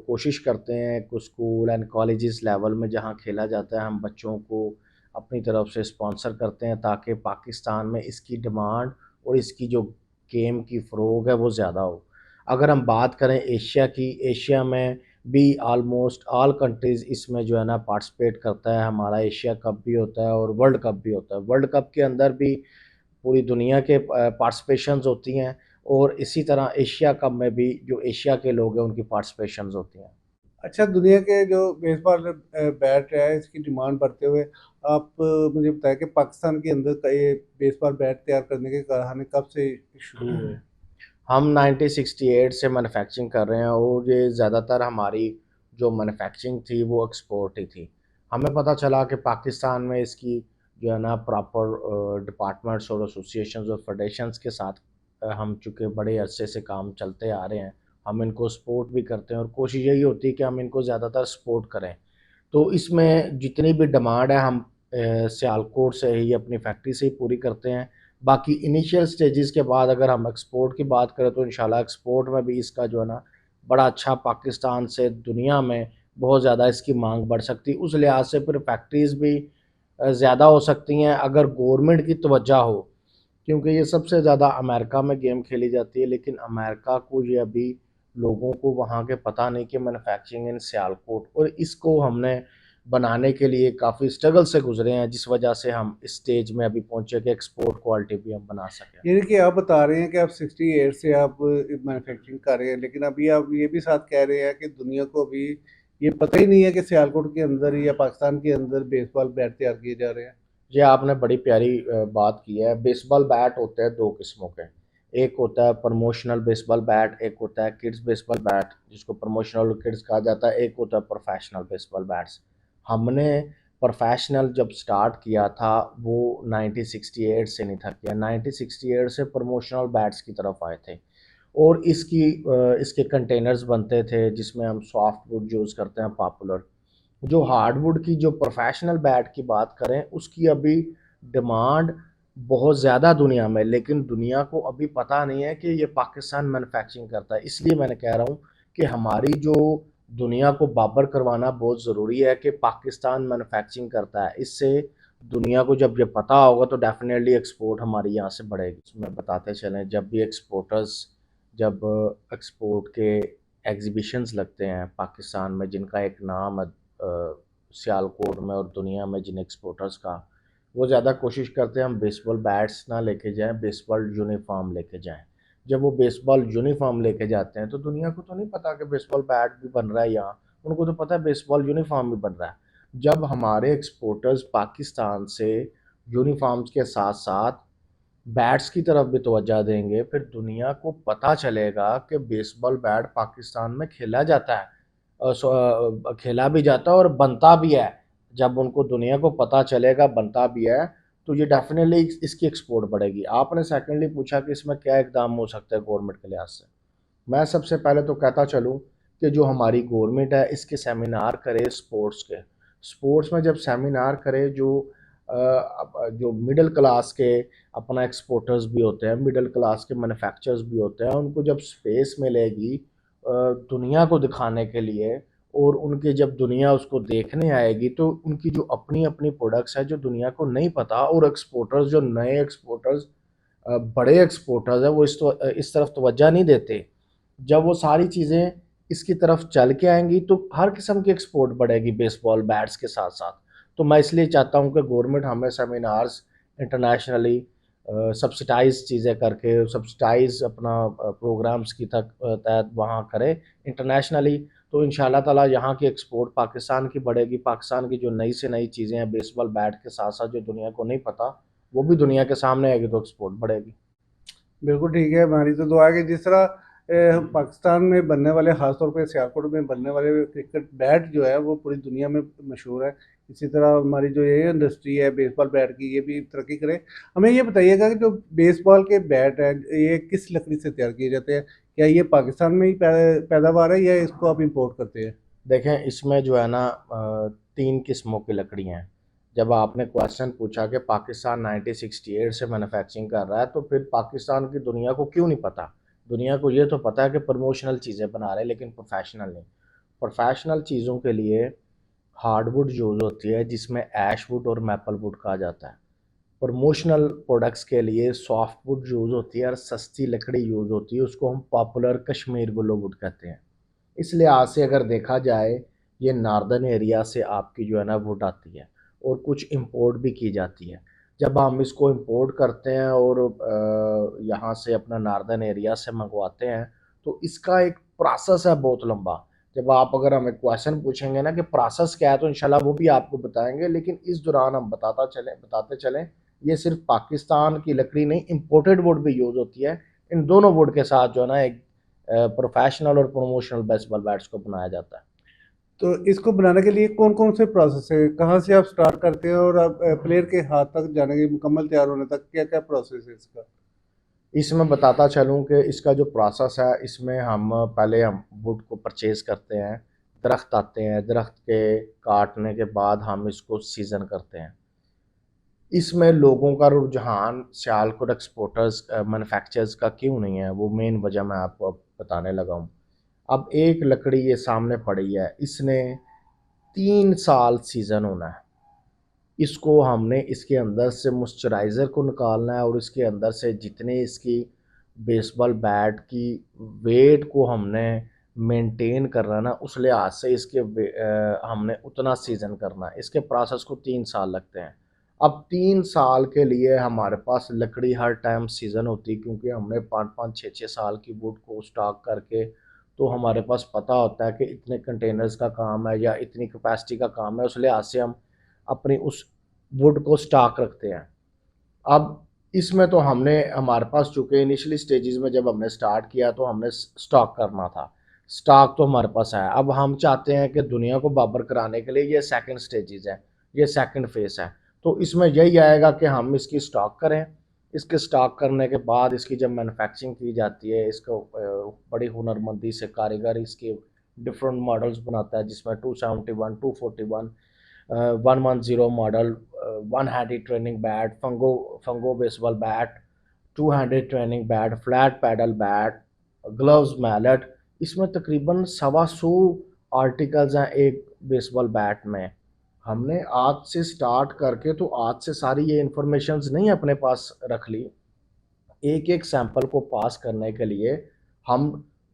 कोशिश करते हैं कुछ स्कूल एंड कॉलेजेस लेवल में जहाँ खेला जाता है, हम बच्चों को अपनी तरफ से स्पॉन्सर करते हैं ताकि पाकिस्तान में इसकी डिमांड और इसकी जो गेम की फ़रोग है वो ज़्यादा हो। अगर हम बात करें एशिया की, एशिया में भी ऑलमोस्ट ऑल कंट्रीज़ इसमें जो है ना पार्टिसिपेट करता है। हमारा एशिया कप भी होता है और वर्ल्ड कप भी होता है। वर्ल्ड कप के अंदर भी पूरी दुनिया के पार्टिसिपेशंस होती हैं और इसी तरह एशिया कप में भी जो एशिया के लोग हैं उनकी पार्टिसिपेशंस होती हैं। अच्छा, दुनिया के जो बेसबॉल बैट है इसकी डिमांड बढ़ते हुए आप मुझे बताएं कि पाकिस्तान के अंदर का ये बेसबॉल बैट तैयार करने के कारखाने कब से शुरू हुए? हम 1968 से मैन्युफैक्चरिंग कर रहे हैं और ये ज़्यादातर हमारी जो मैन्युफैक्चरिंग थी वो एक्सपोर्ट ही थी। हमें पता चला कि पाकिस्तान में इसकी जो है ना प्रॉपर डिपार्टमेंट्स और एसोसिएशंस और फेडरेशंस के साथ हम चूँकि बड़े अरसे से काम चलते आ रहे हैं, हम इनको सपोर्ट भी करते हैं और कोशिश यही होती है कि हम इनको ज़्यादातर सपोर्ट करें। तो इसमें जितनी भी डिमांड है हम सियालकोट से ही अपनी फैक्ट्री से ही पूरी करते हैं। बाकी इनिशियल स्टेजेस के बाद अगर हम एक्सपोर्ट की बात करें तो इंशाल्लाह एक्सपोर्ट में भी इसका जो है ना बड़ा अच्छा पाकिस्तान से दुनिया में बहुत ज़्यादा इसकी मांग बढ़ सकती है। उस लिहाज से फिर फैक्ट्रीज़ भी ज़्यादा हो सकती हैं अगर गवर्नमेंट की तवज्जो हो, क्योंकि ये सबसे ज़्यादा अमेरिका में गेम खेली जाती है, लेकिन अमेरिका को ये अभी लोगों को वहाँ के पता नहीं कि मैन्युफैक्चरिंग इन सियालकोट, और इसको हमने बनाने के लिए काफ़ी स्ट्रगल से गुजरे हैं, जिस वजह से हम इस स्टेज में अभी पहुँचे कि एक्सपोर्ट क्वालिटी भी हम बना सकें। यानी कि आप बता रहे हैं कि आप 68 से आप मैन्युफैक्चरिंग कर रहे हैं, लेकिन अभी आप ये भी साथ कह रहे हैं कि दुनिया को अभी ये पता ही नहीं है कि सियालकोट के अंदर या पाकिस्तान के अंदर बेसबॉल बैट तैयार किए जा रहे हैं। ये आपने बड़ी प्यारी बात की है। बेसबॉल बैट होते हैं दो किस्मों के, एक होता है प्रमोशनल बेसबॉल बैट, एक होता है किड्स बेसबॉल बैट जिसको प्रमोशनल और किड्स कहा जाता है, एक होता है प्रोफेशनल बेसबॉल बैट्स। हमने प्रोफेशनल जब स्टार्ट किया था वो 1968 से नहीं था किया, 1968 से प्रमोशनल बैट्स की तरफ आए थे और इसके कंटेनर्स बनते थे जिसमें हम सॉफ्ट वुड यूज़ करते हैं पॉपुलर। जो हार्डवुड की जो प्रोफेशनल बैट की बात करें उसकी अभी डिमांड बहुत ज़्यादा दुनिया में, लेकिन दुनिया को अभी पता नहीं है कि ये पाकिस्तान मैन्युफैक्चरिंग करता है। इसलिए मैंने कह रहा हूँ कि हमारी जो दुनिया को बाबर करवाना बहुत ज़रूरी है कि पाकिस्तान मैन्युफैक्चरिंग करता है। इससे दुनिया को जब ये पता होगा तो डेफिनेटली एक्सपोर्ट हमारी यहाँ से बढ़ेगी। इसमें बताते चलें जब एक्सपोर्ट के एग्जीबिशंस लगते हैं पाकिस्तान में जिनका एक नाम है सियालकोट में और दुनिया में जिन एक्सपोर्टर्स का, वो ज़्यादा कोशिश करते हैं हम बेसबॉल बैट्स ना लेके जाएं, बेसबॉल यूनिफॉर्म लेके जाएं। जब वो बेसबॉल यूनिफॉर्म लेके जाते हैं तो दुनिया को तो नहीं पता कि बेसबॉल बैट भी बन रहा है यहाँ, उनको तो पता है बेसबॉल यूनिफॉर्म भी बन रहा है। जब हमारे एक्सपोर्टर्स पाकिस्तान से यूनिफॉर्म्स के साथ साथ बैट्स की तरफ भी तवज्जो देंगे, फिर दुनिया को पता चलेगा कि बेसबॉल बैट पाकिस्तान में खेला जाता है, खेला भी जाता है और बनता भी है। जब उनको दुनिया को पता चलेगा बनता भी है तो ये डेफिनेटली इसकी एक्सपोर्ट बढ़ेगी। आपने सेकेंडली पूछा कि इसमें क्या इकदाम हो सकता है गवर्नमेंट के लिहाज से। मैं सबसे पहले तो कहता चलूँ कि जो हमारी गवर्नमेंट है इसके सेमिनार करे स्पोर्ट्स के। स्पोर्ट्स में जब सेमिनार करे जो मिडिल क्लास के अपना एक्सपोर्टर्स भी होते हैं, मिडिल क्लास के मैन्युफैक्चरर्स भी होते हैं, उनको जब स्पेस मिलेगी दुनिया को दिखाने के लिए और उनके जब दुनिया उसको देखने आएगी तो उनकी जो अपनी अपनी प्रोडक्ट्स है जो दुनिया को नहीं पता, और एक्सपोर्टर्स जो नए एक्सपोर्टर्स बड़े एक्सपोर्टर्स हैं वो इस तरफ तवज्जो नहीं देते। जब वो सारी चीज़ें इसकी तरफ चल के आएंगी तो हर किस्म की एक्सपोर्ट बढ़ेगी बेसबॉल बैट्स के साथ साथ। तो मैं इसलिए चाहता हूँ कि गवर्नमेंट हमें सेमिनार्स इंटरनेशनली सब्सिडाइज चीज़ें करके सब्सिडाइज अपना प्रोग्राम्स की तहत वहाँ करे इंटरनेशनली, तो इंशाल्लाह ताला यहाँ की एक्सपोर्ट पाकिस्तान की बढ़ेगी। पाकिस्तान की जो नई से नई चीज़ें हैं बेसबॉल बैट के साथ साथ जो दुनिया को नहीं पता वो भी दुनिया के सामने आएगी तो एक्सपोर्ट बढ़ेगी। बिल्कुल ठीक है, हमारी तो दुआ है कि जिस तरह पाकिस्तान में बनने वाले, ख़ासतौर पे सियालकोट में बनने वाले क्रिकेट बैट जो है वो पूरी दुनिया में मशहूर है, इसी तरह हमारी जो ये इंडस्ट्री है बेसबॉल बैट की ये भी तरक्की करे। हमें ये बताइएगा कि जो बेसबॉल के बैट है ये किस लकड़ी से तैयार किए जाते हैं? क्या ये पाकिस्तान में ही पैदावार है या इसको आप इम्पोर्ट करते हैं? देखें इसमें जो है ना 3 किस्मों की लकड़ियाँ हैं। जब आपने क्वेश्चन पूछा कि पाकिस्तान 1968 से मैन्युफैक्चरिंग कर रहा है तो फिर पाकिस्तान की दुनिया को क्यों नहीं पता? दुनिया को ये तो पता है कि प्रमोशनल चीज़ें बना रहे हैं लेकिन प्रोफेशनल नहीं। प्रोफेशनल चीज़ों के लिए हार्डवुड यूज़ होती है जिसमें ऐश वुड और मैपल वुड कहा जाता है। प्रमोशनल प्रोडक्ट्स के लिए सॉफ्ट वुड यूज़ होती है और सस्ती लकड़ी यूज़ होती है, उसको हम पॉपुलर कश्मीर विलो वुड कहते हैं। इस लिहाज से अगर देखा जाए ये नॉर्दर्न एरिया से आपकी जो है ना वुड आती है और कुछ इंपोर्ट भी की जाती है। जब हम इसको इंपोर्ट करते हैं और यहाँ से अपना नार्दर्न एरिया से मंगवाते हैं तो इसका एक प्रोसेस है बहुत लंबा। जब आप अगर हमें क्वेश्चन पूछेंगे ना कि प्रोसेस क्या है तो इंशाल्लाह वो भी आपको बताएंगे, लेकिन इस दौरान हम बताते चलें ये सिर्फ पाकिस्तान की लकड़ी नहीं, इंपोर्टेड वुड भी यूज़ होती है। इन दोनों वुड के साथ जो है ना एक प्रोफेशनल और प्रमोशनल बेसबॉल बैट्स को बनाया जाता है। तो इसको बनाने के लिए कौन कौन से प्रोसेस है, कहाँ से आप स्टार्ट करते हैं और आप प्लेयर के हाथ तक जाने के मुकम्मल तैयार होने तक क्या क्या प्रोसेस है इसका? इसमें बताता चलूँ कि इसका जो प्रोसेस है इसमें हम पहले हम वुड को परचेज़ करते हैं, दरख्त आते हैं, दरख्त के काटने के बाद हम इसको सीज़न करते हैं। इसमें लोगों का रुझान सियालकोट एक्सपोर्टर्स मैन्युफैक्चरर्स का क्यों नहीं है, वो मेन वजह मैं आपको अब बताने लगा हूँ। अब एक लकड़ी ये सामने पड़ी है, इसने 3 साल सीज़न होना है। इसको हमने इसके अंदर से मॉइस्चराइज़र को निकालना है और इसके अंदर से जितने इसकी बेसबॉल बैट की वेट को हमने मेंटेन करना है ना, उस लिहाज से हमने उतना सीज़न करना है। इसके प्रोसेस को 3 साल लगते हैं। अब 3 साल के लिए हमारे पास लकड़ी हर टाइम सीज़न होती है, क्योंकि हमने 5-5 6-6 साल की वुड को स्टॉक करके तो हमारे पास पता होता है कि इतने कंटेनर्स का काम है या इतनी कैपेसिटी का काम है, उस लिहाज से हम अपनी उस वुड को स्टॉक रखते हैं। अब इसमें तो हमने हमारे पास चूँकि इनिशियली स्टेजेस में जब हमने स्टार्ट किया तो हमने स्टॉक करना था, स्टॉक तो हमारे पास है। अब हम चाहते हैं कि दुनिया को बाबर कराने के लिए ये सेकंड स्टेजेस है, ये सेकंड फेज़ है। तो इसमें यही आएगा कि हम इसकी स्टॉक करें, इसके स्टॉक करने के बाद इसकी जब मैन्युफैक्चरिंग की जाती है, इसको बड़ी हुनरमंदी से कारीगर इसके डिफरेंट मॉडल्स बनाता है, जिसमें 271, 241, 110 model, one handed training bat, fungo baseball bat, two handed training bat, flat paddle bat, gloves, mallet. इसमें तकरीबन 125 आर्टिकल्स हैं एक बेसबॉल बैट में। हमने आज से स्टार्ट करके तो आज से सारी ये इंफॉर्मेशंस नहीं अपने पास रख ली। एक एक सैंपल को पास करने के लिए हम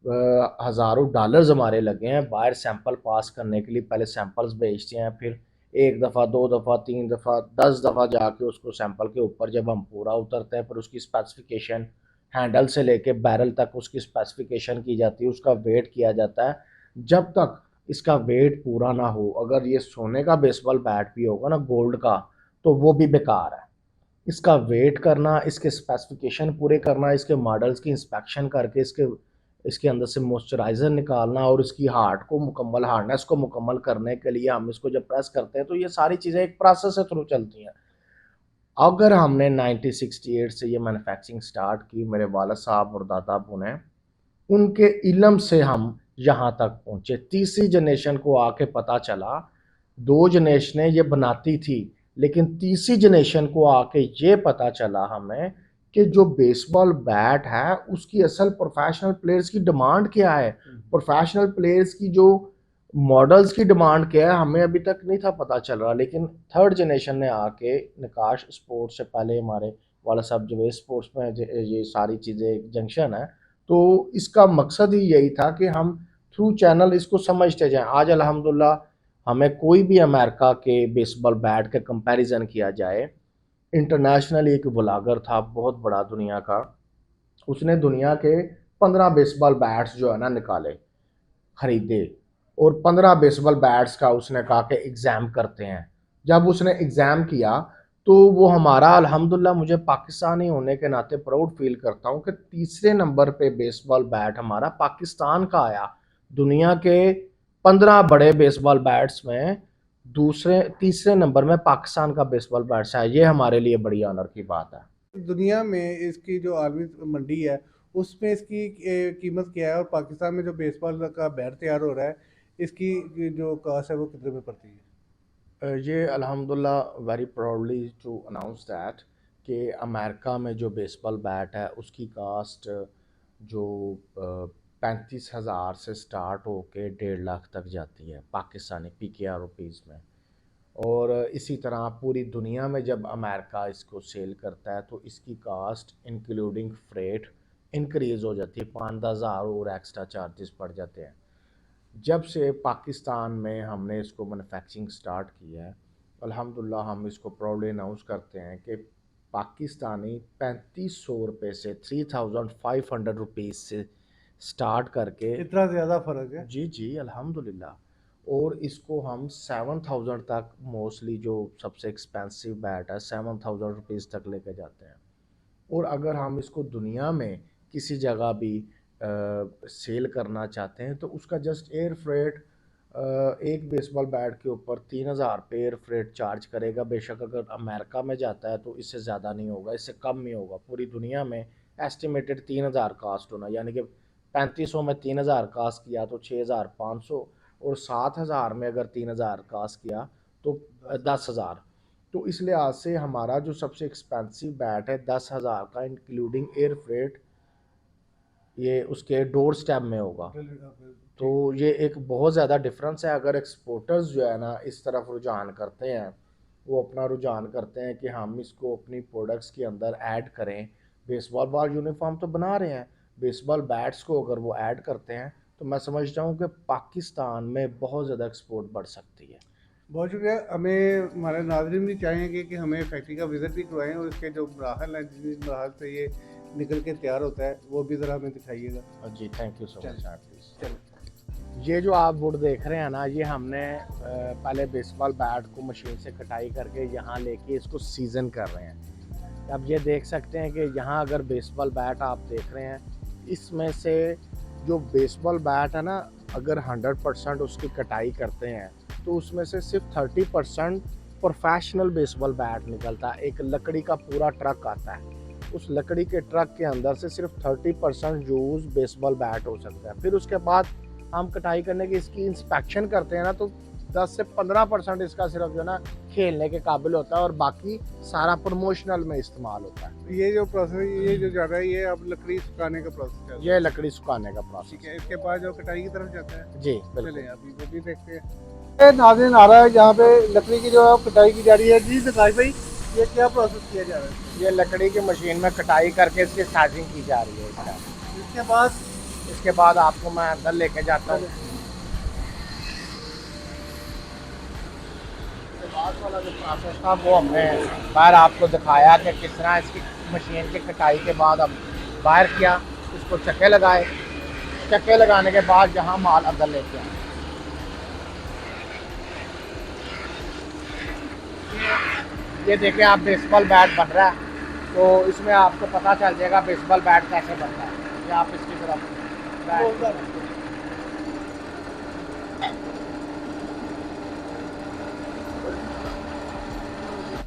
हज़ारों डॉलर्स हमारे लगे हैं बाहर सैंपल पास करने के लिए। पहले सैंपल्स भेजते हैं, फिर एक दफ़ा, 2 दफ़ा, 3 दफ़ा, 10 दफ़ा जाके उसको सैंपल के ऊपर जब हम पूरा उतरते हैं, फिर उसकी स्पेसिफिकेशन हैंडल से लेके बैरल तक उसकी स्पेसिफिकेशन की जाती है, उसका वेट किया जाता है। जब तक इसका वेट पूरा ना हो, अगर ये सोने का बेसबॉल बैट भी होगा ना, गोल्ड का, तो वो भी बेकार है। इसका वेट करना, इसके स्पेसिफिकेशन पूरे करना, इसके मॉडल्स की इंस्पेक्शन करके इसके इसके अंदर से मॉइस्चराइज़र निकालना और इसकी हार्डनेस को मुकम्मल करने के लिए हम इसको जब प्रेस करते हैं तो ये सारी चीज़ें एक प्रोसेस के थ्रू चलती हैं। अगर हमने 1968 से ये मैन्युफैक्चरिंग स्टार्ट की, मेरे वालिद साहब और दादा अब्बू ने, उनके इल्म से हम यहाँ तक पहुँचे। तीसरी जनरेशन को आके पता चला, 2 जनरेशनें ये बनाती थी, लेकिन तीसरी जनरेशन को आके ये पता चला हमें कि जो बेसबॉल बैट है उसकी असल प्रोफेशनल प्लेयर्स की डिमांड क्या है, प्रोफेशनल प्लेयर्स की जो मॉडल्स की डिमांड क्या है, हमें अभी तक नहीं था पता चल रहा। लेकिन थर्ड जनरेशन ने आके, निकाश स्पोर्ट्स से पहले हमारे वाला साहब जवेद स्पोर्ट्स में ये सारी चीज़ें एक जंक्शन है, तो इसका मकसद ही यही था कि हम थ्रू चैनल इसको समझते जाएं। आज अल्हम्दुलिल्लाह हमें कोई भी अमेरिका के बेसबॉल बैट का कंपैरिजन किया जाए, इंटरनेशनली एक ब्लॉगर था बहुत बड़ा दुनिया का, उसने दुनिया के 15 बेसबॉल बैट्स जो है ना निकाले, खरीदे, और 15 बेसबॉल बैट्स का उसने कहा कि एग्ज़ाम करते हैं। जब उसने एग्ज़ाम किया तो वो हमारा अल्हम्दुलिल्लाह, मुझे पाकिस्तानी होने के नाते प्राउड फील करता हूँ कि तीसरे नंबर पे बेसबॉल बैट हमारा पाकिस्तान का आया। दुनिया के 15 बड़े बेसबॉल बैट्स में तीसरे नंबर में पाकिस्तान का बेसबॉल बैट्स है। ये हमारे लिए बड़ी ऑनर की बात है। दुनिया में इसकी जो आलमी मंडी है उसमें इसकी कीमत क्या है, और पाकिस्तान में जो बेसबॉल का बैट तैयार हो रहा है इसकी जो कास्ट है वो कितने में पड़ती है? ये अल्हम्दुलिल्लाह very proudly to announce that कि अमेरिका में जो बेसबॉल बैट है उसकी कास्ट जो 35,000 से स्टार्ट होके 1.5 लाख तक जाती है पाकिस्तानी PKR रुपीज़ में। और इसी तरह पूरी दुनिया में जब अमेरिका इसको सेल करता है तो इसकी कास्ट इंक्लूडिंग फ्रेट इंक्रीज़ हो जाती है, 5-10,000 और एक्स्ट्रा चार्जेस पड़ जाते हैं। जब से पाकिस्तान में हमने इसको मैन्युफैक्चरिंग स्टार्ट किया है, अल्हम्दुलिल्लाह हम इसको प्राउडली अनाउंस करते हैं कि पाकिस्तानी 3500 रुपये से 3500 रुपीज़ से स्टार्ट करके इतना ज़्यादा फ़र्क है। जी जी अल्हम्दुलिल्लाह। और इसको हम 7000 तक मोस्टली जो सबसे एक्सपेंसिव बैट है 7000 रुपीज़ तक लेके जाते हैं। और अगर हम इसको दुनिया में किसी जगह भी सेल करना चाहते हैं तो उसका जस्ट एयर फ्रेट एक बेसबॉल बैट के ऊपर 3000 पे एयर फ्रेट चार्ज करेगा। बेशक अगर अमेरिका में जाता है तो इससे ज़्यादा नहीं होगा, इससे कम नहीं होगा। पूरी दुनिया में एस्टिमेटेड 3000 कास्ट होना, यानी कि 3500 में 3000 कास्ट किया तो 6500, और 7000 में अगर 3000 कास्ट किया तो 10000। तो इस लिहाज से हमारा जो सबसे एक्सपेंसिव बैट है 10,000 का इंक्लूडिंग एयर फ्रेट, ये उसके डोर स्टेप में होगा। तो ये एक बहुत ज़्यादा डिफरेंस है। अगर एक्सपोर्टर्स जो है ना इस तरफ रुझान करते हैं, वो अपना रुझान करते हैं कि हम इसको अपनी प्रोडक्ट्स के अंदर ऐड करें। बेसबॉल बॉल यूनिफॉर्म तो बना रहे हैं, बेसबॉल बैट्स को अगर वो ऐड करते हैं तो मैं समझता हूँ कि पाकिस्तान में बहुत ज़्यादा एक्सपोर्ट बढ़ सकती है। बहुत शुक्रिया। हमें हमारे नाज़रीन भी चाहेंगे कि हमें फैक्ट्री का विज़िट भी करवाएं और इसके जो मराहल हैं, जिस मराहल से ये निकल के तैयार होता है, वो भी ज़रा हमें दिखाइएगा। जी थैंक यू सो मच चलिए। प्लीज़। ये जो आप वुड देख रहे हैं ना, ये हमने पहले बेसबॉल बैट को मशीन से कटाई करके यहाँ लेके इसको सीज़न कर रहे हैं। अब ये देख सकते हैं कि यहाँ अगर बेसबॉल बैट आप देख रहे हैं, इसमें से जो बेसबॉल बैट है ना, अगर 100% उसकी कटाई करते हैं तो उसमें से सिर्फ 30% प्रोफेशनल बेसबॉल बैट निकलता है। एक लकड़ी का पूरा ट्रक आता है, उस लकड़ी के ट्रक के अंदर से सिर्फ 30% यूज़ बेसबॉल बैट हो सकता है। फिर उसके बाद हम कटाई करने की इसकी इंस्पेक्शन करते हैं ना, तो 10 से 15% इसका सिर्फ जो है ना खेलने के काबिल होता है और बाकी सारा प्रमोशनल में इस्तेमाल होता है। ये जो प्रोसेस, ये जो जा रहा है, ये अब लकड़ी सुखाने का प्रोसेस चल रहा है। ये लकड़ी सुखाने का ठीक प्रोसेस है, इसके बाद जो कटाई की तरफ जाता है। जी चले बिल्कुल। अभी वो भी देखते हैं। नाज़रीन आ रहा है जहाँ पे लकड़ी की जो है कटाई की जा रही है। जी दिखाई भाई, ये क्या प्रोसेस किया जा रहा है? ये लकड़ी की मशीन में कटाई करके इसकी साइजिंग की जा रही है इसका। इसके बाद बाद आपको मैं अंदर लेके जाता हूँ। बाद वाला जो प्रोसेस था वो हमने बाहर आपको दिखाया कि किस तरह इसकी मशीन की कटाई के बाद हम बाहर किया, इसको चक्के लगाए, चक्के लगाने के बाद यहाँ माल अंदर लेके आए। ये देखिए आप, बेसबॉल बैट बन रहा है, तो इसमें आपको पता चल जाएगा बेसबॉल बैट कैसे बनता है। ये आप इसकी तरफ बैट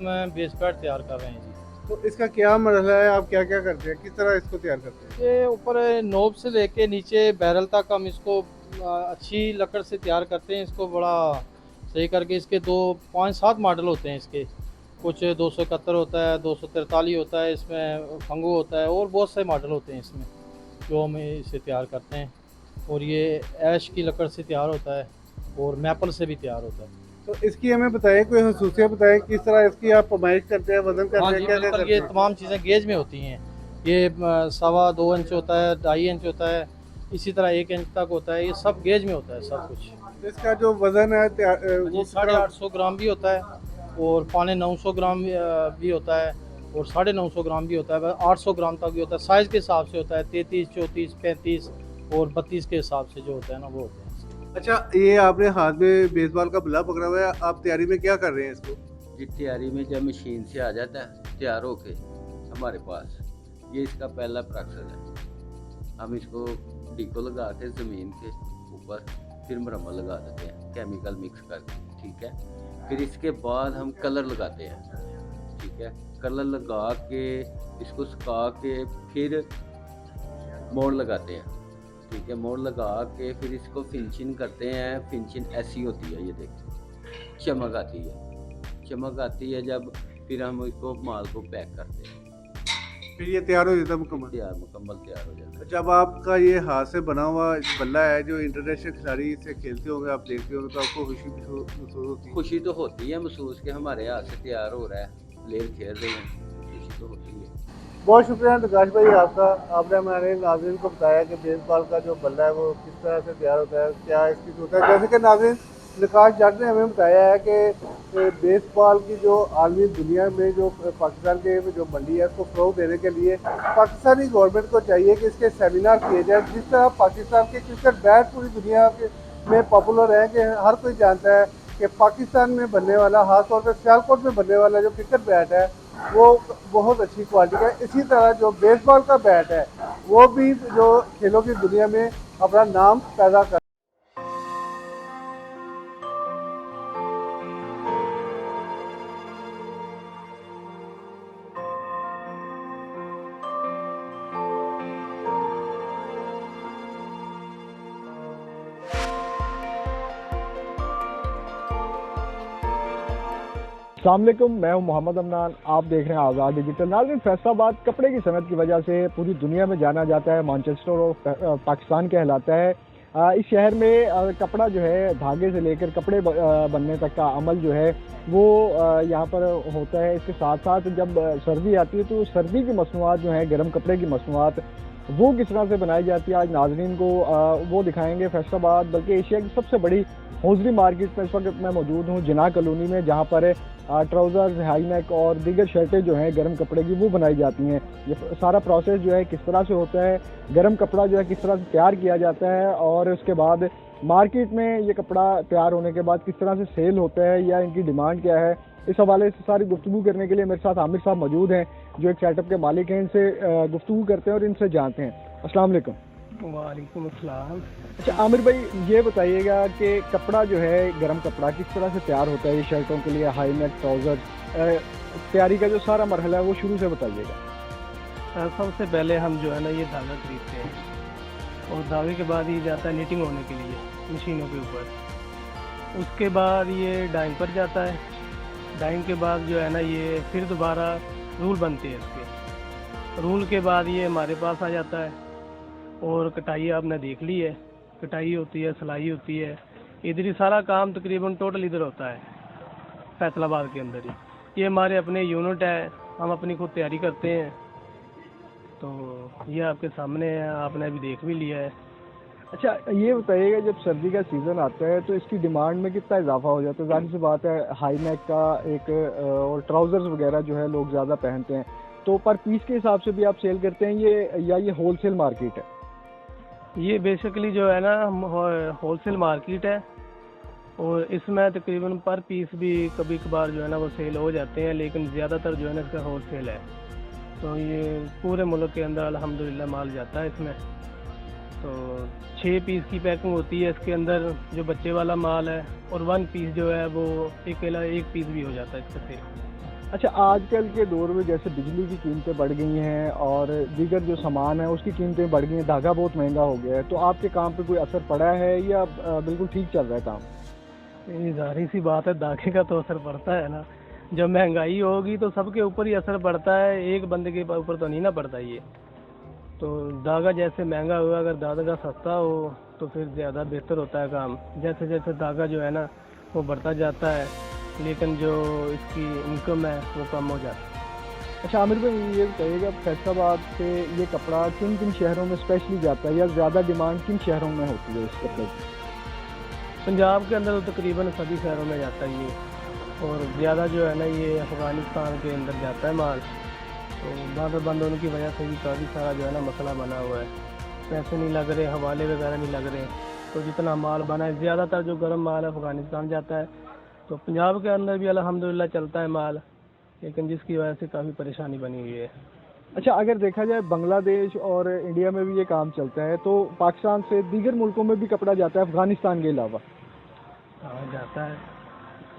में बेस बैट तैयार कर रहे हैं जी। तो इसका क्या मरहला है, आप क्या क्या करते हैं, किस तरह इसको तैयार करते हैं? ये ऊपर नोब से लेके नीचे बैरल तक हम इसको अच्छी लकड़ से तैयार करते हैं। इसको बड़ा सही करके इसके 5-7 मॉडल होते हैं इसके। कुछ 271 होता है, 243 होता है, इसमें फंगो होता है, और बहुत से मॉडल होते हैं इसमें जो हम इसे तैयार करते हैं। और ये ऐश की लकड़ से तैयार होता है और मैपल से भी तैयार होता है। तो इसकी हमें बताइए, कोई खसूसियत बताएं, किस तरह इसकी आप पैमाइश करते हैं, वजन करते हाँ हैं, जी क्या क्या बिल्कुल, करते ये हैं? तमाम चीज़ें गेज में होती हैं। ये 2.25 इंच होता है, 2.5 इंच होता है, इसी तरह 1 इंच तक होता है। ये सब गेज में होता है सब कुछ। तो इसका जो वजन है वो वो 850 ग्राम भी होता है, और 950 ग्राम भी होता है, और 950 ग्राम भी होता है, 800 ग्राम तक भी होता है। साइज़ के हिसाब से होता है, 33, 34, 35 और 32 के हिसाब से जो होता है ना, वो होते हैं। अच्छा, ये आपने हाथ में बेसबॉल का बल्ला पकड़ा हुआ है, आप तैयारी में क्या कर रहे हैं इसको? जी तैयारी में जब मशीन से आ जाता है तैयार होके हमारे पास, ये इसका पहला प्रोसेस है। हम इसको डिको लगा के ज़मीन के ऊपर फिर मरम्मत लगा देते हैं केमिकल मिक्स करके, ठीक है। फिर इसके बाद हम कलर लगाते हैं, ठीक है। कलर लगा के इसको सुखा के फिर मोड़ लगाते हैं, ठीक है। मोड़ लगा के फिर इसको फिनिशिंग करते हैं। फिनिशिंग ऐसी होती है, ये देखिए चमक आती है। चमक आती है जब, फिर हम इसको माल को पैक करते हैं, फिर ये तैयार हो जाता है मुकम्मल। मुकम्मल तैयार हो जाता है। जब आपका ये हाथ से बना हुआ बल्ला है, जो इंटरनेशनल खिलाड़ी से खेलते होंगे, आप देखते होंगे, तो आपको खुशी महसूस होती है? खुशी तो होती है महसूस कि हमारे हाथ से तैयार हो रहा है, प्लेयर खेल रहे हैं, खुशी तो होती है। बहुत शुक्रिया प्रकाश भाई आपका। आपने हमारे नाज़रीन को बताया कि बेसबॉल का जो बल्ला है वो किस तरह से तैयार होता है, क्या इसकी सूरत है। जैसे कि नाज़रीन प्रकाश जाट ने हमें बताया है कि बेसबॉल की जो आलमी दुनिया में जो पाकिस्तान के जो मंडी है उसको फ़रोग़ देने के लिए पाकिस्तानी गवर्नमेंट को चाहिए कि इसके सेमिनार किए जाए। जिस तरह पाकिस्तान के क्रिकेट बैट पूरी दुनिया में पॉपुलर है कि हर कोई जानता है कि पाकिस्तान में बनने वाला, ख़ासतौर पर सियालकोट में बनने वाला जो क्रिकेट बैट है वो बहुत अच्छी क्वालिटी का है। इसी तरह जो बेसबॉल का बैट है वो भी जो खेलों की दुनिया में अपना नाम पैदा कर अस्सलामुअलैकुम, मैं हूं मोहम्मद अमनान। आप देख रहे हैं आज़ाद डिजिटल। नाज़रीन, फैसलाबाद कपड़े की सनत की वजह से पूरी दुनिया में जाना जाता है, मैनचेस्टर ऑफ पाकिस्तान कहलाता है। इस शहर में कपड़ा जो है धागे से लेकर कपड़े बनने तक का अमल जो है वो यहाँ पर होता है। इसके साथ साथ जब सर्दी आती है तो सर्दी की मसनूआत जो हैं, गर्म कपड़े की मसनूआत, वो किस तरह से बनाई जाती है आज नाजरीन को वो दिखाएंगे। फैसलाबाद बल्कि एशिया की सबसे बड़ी हौजरी मार्केट में इस वक्त मैं मौजूद हूँ, जिना कॉलोनी में, जहाँ पर ट्राउज़र्स, हाई नेक और दीगर शर्टें जो हैं गर्म कपड़े की वो बनाई जाती हैं। ये सारा प्रोसेस जो है किस तरह से होता है, गर्म कपड़ा जो है किस तरह से तैयार किया जाता है और उसके बाद मार्केट में ये कपड़ा तैयार होने के बाद किस तरह से सेल होता है या इनकी डिमांड क्या है, इस हवाले से सारी गुफ्तगू करने के लिए मेरे साथ आमिर साहब मौजूद हैं जो एक सेटअप के मालिक हैं। इनसे गुफ्तगू करते हैं और इनसे जानते हैं। अस्सलाम वालेकुम। वालेकुम अस्सलाम। अच्छा आमिर भाई, ये बताइएगा कि कपड़ा जो है गर्म कपड़ा किस तरह से तैयार होता है ये शर्टों के लिए, हाई नेक, ट्राउज़र, तैयारी का जो सारा मरहला है वो शुरू से बताइएगा। सबसे पहले हम जो है ना ये धागा खरीदते हैं और धागे के बाद ये जाता है नीटिंग होने के लिए मशीनों के ऊपर। उसके बाद ये डाइंग पर जाता है। डाइंग के बाद जो है ना ये फिर दोबारा रूल बनते हैं इसके। रूल के बाद ये हमारे पास आ जाता है और कटाई आपने देख ली है, कटाई होती है, सिलाई होती है। इधर ही सारा काम तकरीबन टोटल इधर होता है फैसलाबाद के अंदर ही। ये हमारे अपने यूनिट है, हम अपनी खुद तैयारी करते हैं। तो ये आपके सामने है, आपने अभी देख भी लिया है। अच्छा ये बताइएगा, जब सर्दी का सीज़न आता है तो इसकी डिमांड में कितना इजाफा हो जाता है? जाहिर सी बात है हाई नेक का एक और ट्राउज़र्स वगैरह जो है लोग ज़्यादा पहनते हैं, तो पर पीस के हिसाब से भी आप सेल करते हैं ये होलसेल मार्केट है? ये बेसिकली जो है ना होलसेल मार्केट है और इसमें तकरीबन पर पीस भी कभी कभार जो है ना वो सेल हो जाते हैं, लेकिन ज़्यादातर जो है ना इसका होलसेल है। तो ये पूरे मुल्क के अंदर अल्हम्दुलिल्लाह माल जाता है इसमें। तो 6 पीस की पैकिंग होती है इसके अंदर जो बच्चे वाला माल है, और 1 पीस जो है वो अकेला 1 पीस भी हो जाता है इसका सेल। अच्छा आजकल के दौर में जैसे बिजली की कीमतें बढ़ गई हैं और दीगर जो सामान है उसकी कीमतें बढ़ गई हैं, धागा बहुत महंगा हो गया है, तो आपके काम पे कोई असर पड़ा है या बिल्कुल ठीक चल रहा है काम? ये जाहिर सी बात है, धागे का तो असर पड़ता है ना। जब महंगाई होगी तो सबके ऊपर ही असर पड़ता है, एक बंदे के ऊपर तो नहीं ना पड़ता ये। तो धागा जैसे महंगा हुआ, अगर धागा सस्ता हो तो फिर ज़्यादा बेहतर होता है काम। जैसे जैसे धागा जो है ना वो बढ़ता जाता है, लेकिन जो इसकी इनकम है वो कम हो जाती है। अच्छा आमिर भाई, ये बताइएगा फैसलाबाद से ये कपड़ा किन किन शहरों में स्पेशली जाता है या ज़्यादा डिमांड किन शहरों में होती है इस कपड़े की? पंजाब के अंदर तो तकरीबन सभी शहरों में जाता है ये, और ज़्यादा जो है ना ये अफ़गानिस्तान के अंदर जाता है माल। तो बादल बंद होने की वजह से भी काफ़ी सारा जो है ना मसला बना हुआ है, पैसे नहीं लग रहे, हवाले वगैरह नहीं लग रहे। तो जितना माल बना है, ज़्यादातर जो गर्म माल है अफ़गानिस्तान जाता है। तो पंजाब के अंदर भी अल्हम्दुलिल्लाह चलता है माल, लेकिन जिसकी वजह से काफ़ी परेशानी बनी हुई है। अच्छा अगर देखा जाए बांग्लादेश और इंडिया में भी ये काम चलता है, तो पाकिस्तान से दीगर मुल्कों में भी कपड़ा जाता है अफ़गानिस्तान के अलावा? हाँ जाता है,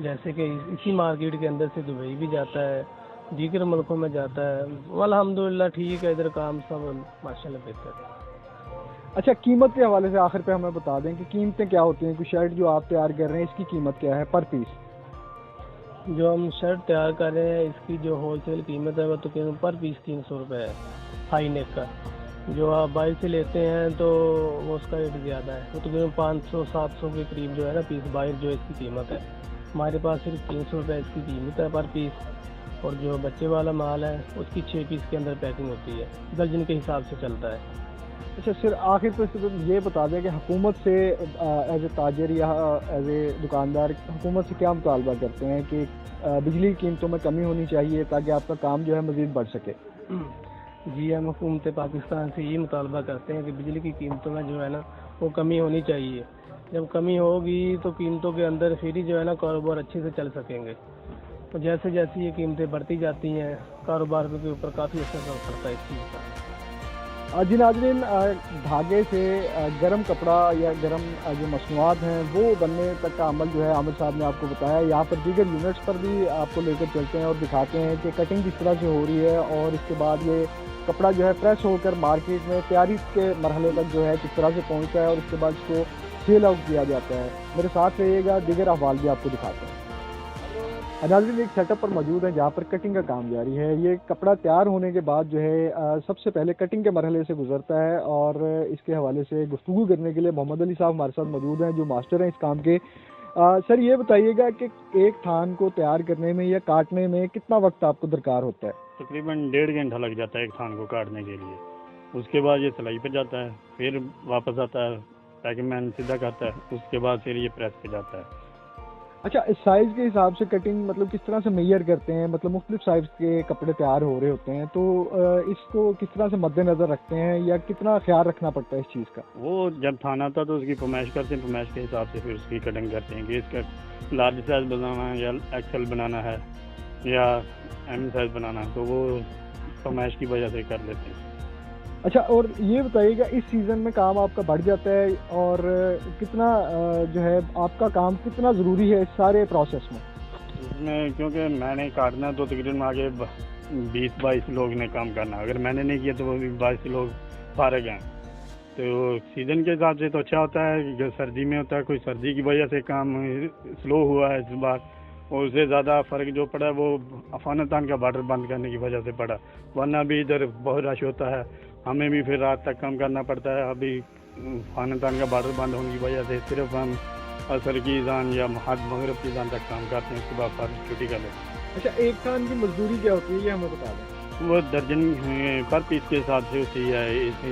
जैसे कि इसी मार्केट के अंदर से दुबई भी जाता है, दीगर मुल्कों में जाता है। अल्हम्दुलिल्लाह ठीक है, इधर काम सब माशाल्लाह बेहतर है। अच्छा कीमत के हवाले से आखिर पे हमें बता दें कि कीमतें क्या होती हैं? कोई शर्ट जो आप तैयार कर रहे हैं इसकी कीमत क्या है पर पीस? जो हम शर्ट तैयार कर रहे हैं इसकी जो होलसेल कीमत है वो तकरीबन पर पीस 300 रुपये है हाई नेक का। जो आप बाहर से लेते हैं तो वो उसका रेट ज़्यादा है, वो तकरीबन 500-700 के करीब जो है ना पीस बाहर जो इसकी कीमत है। हमारे पास सिर्फ 300 रुपये इसकी कीमत है पर पीस, और जो बच्चे वाला माल है उसकी 6 पीस के अंदर पैकिंग होती है, दर्जन के हिसाब से चलता है। अच्छा सर, आखिर पे सिर्फ ये बता दें कि हुकूमत से एज ए ताजर या एज ए दुकानदार हुकूमत से क्या मुतालबा करते हैं कि बिजली की कीमतों में कमी होनी चाहिए ताकि आपका काम जो है मज़ीद बढ़ सके? जी, हम हुकूमत पाकिस्तान से ये मुतालबा करते हैं कि बिजली की कीमतों में जो है ना वो कमी होनी चाहिए। जब कमी होगी तो कीमतों के अंदर फिर ही जो है ना कारोबार अच्छे से चल सकेंगे। तो जैसे जैसे ये कीमतें बढ़ती जाती हैं कारोबार के ऊपर काफ़ी असर पड़ता है इस चीज़ का। जी नाज़रीन, धागे से गर्म कपड़ा या गर्म जो मसनूआत हैं वो बनने तक का अमल जो है आमिर साहब ने आपको बताया। यहाँ पर दीगर यूनिट्स पर भी आपको लेकर चलते हैं और दिखाते हैं कि कटिंग किस तरह से हो रही है और इसके बाद ये कपड़ा जो है प्रेस होकर मार्केट में तैयारी के मरहले तक जो है किस तरह से पहुँचता है और उसके बाद इसको सेल आउट किया जाता है। मेरे साथ रहिएगा, दीगर अहवाल भी आपको दिखाते हैं। नाज़रीन, एक सेटअप पर मौजूद है जहाँ पर कटिंग का काम जारी है। ये कपड़ा तैयार होने के बाद जो है सबसे पहले कटिंग के मरहले से गुजरता है और इसके हवाले से गुफ्तगू करने के लिए मोहम्मद अली साहब हमारे साथ मौजूद हैं जो मास्टर हैं इस काम के। सर, ये बताइएगा कि एक थान को तैयार करने में या काटने में कितना वक्त आपको दरकार होता है? तकरीबन 1.5 घंटा लग जाता है एक थान को काटने के लिए। उसके बाद ये सिलाई पे जाता है, फिर वापस आता है, पैकिंग मैन सीधा करता है, उसके बाद फिर ये प्रेस पे जाता है। अच्छा, इस साइज़ के हिसाब से कटिंग मतलब किस तरह से मेजर करते हैं? मतलब मुख्तलिफ साइज़ के कपड़े तैयार हो रहे होते हैं तो इसको किस तरह से मद्देनज़र रखते हैं या कितना ख्याल रखना पड़ता है इस चीज़ का? वो जब थान आता है तो उसकी फरमाइश करते हैं, फरमाइश के हिसाब से फिर उसकी कटिंग करते हैं कि इसका लार्ज साइज़ बनाना है या एक्सेल बनाना है या एम साइज़ बनाना है, तो वो फरमाइश की वजह से कर लेते हैं। अच्छा, और ये बताइएगा इस सीज़न में काम आपका बढ़ जाता है और कितना जो है आपका काम कितना ज़रूरी है इस सारे प्रोसेस में? इसमें क्योंकि मैंने काटना तो तकरीबन आगे 20-22 लोग ने काम करना, अगर मैंने नहीं किया तो वो भी 22 लोग फारग हैं। तो सीज़न के हिसाब से तो अच्छा होता है, जो सर्दी में होता है कोई सर्दी की वजह से काम स्लो हुआ है इस बार, और उससे ज़्यादा फ़र्क जो पड़ा है वो अफगानिस्तान का बॉर्डर बंद करने की वजह से पड़ा, वरना भी इधर बहुत रश होता है, हमें भी फिर रात तक काम करना पड़ता है। अभी अफगानिस्तान का बॉर्डर बंद होने की वजह से सिर्फ हम असर की ईज़ान या मगरब की ईज़ान तक काम करते हैं, उसके बाद फिर छुट्टी कर लेते हैं। अच्छा, एक थान की मजदूरी क्या होती है ये हमें बता दें। वो दर्जन पर पीस के हिसाब से होती है,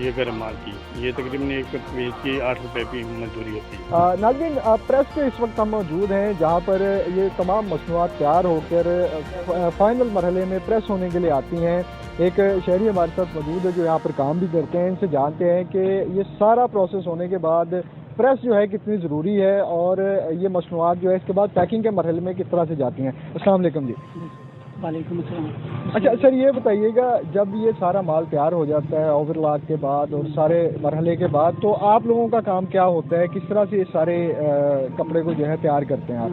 ये गर्म माल की ये तकरीबन एक पीस की 8 रुपये की मजदूरी होती है। नाज़रीन, प्रेस पे इस वक्त हम मौजूद हैं जहाँ पर ये तमाम मसनूआत तैयार होकर फाइनल मरहले में प्रेस होने के लिए आती हैं। एक शहरी हमारे साथ मौजूद है जो यहाँ पर काम भी करते हैं, इनसे जानते हैं कि ये सारा प्रोसेस होने के बाद प्रेस जो है कितनी ज़रूरी है और ये मसनूआत जो है इसके बाद पैकिंग के मरहले में किस तरह से जाती हैं। अस्सलाम वालेकुम जी। वालेकुम अस्सलाम। अच्छा सर, ये बताइएगा जब ये सारा माल तैयार हो जाता है ओवरलॉक के बाद और सारे मरहले के बाद, तो आप लोगों का काम क्या होता है? किस तरह से ये सारे कपड़े को जो है तैयार करते हैं आप?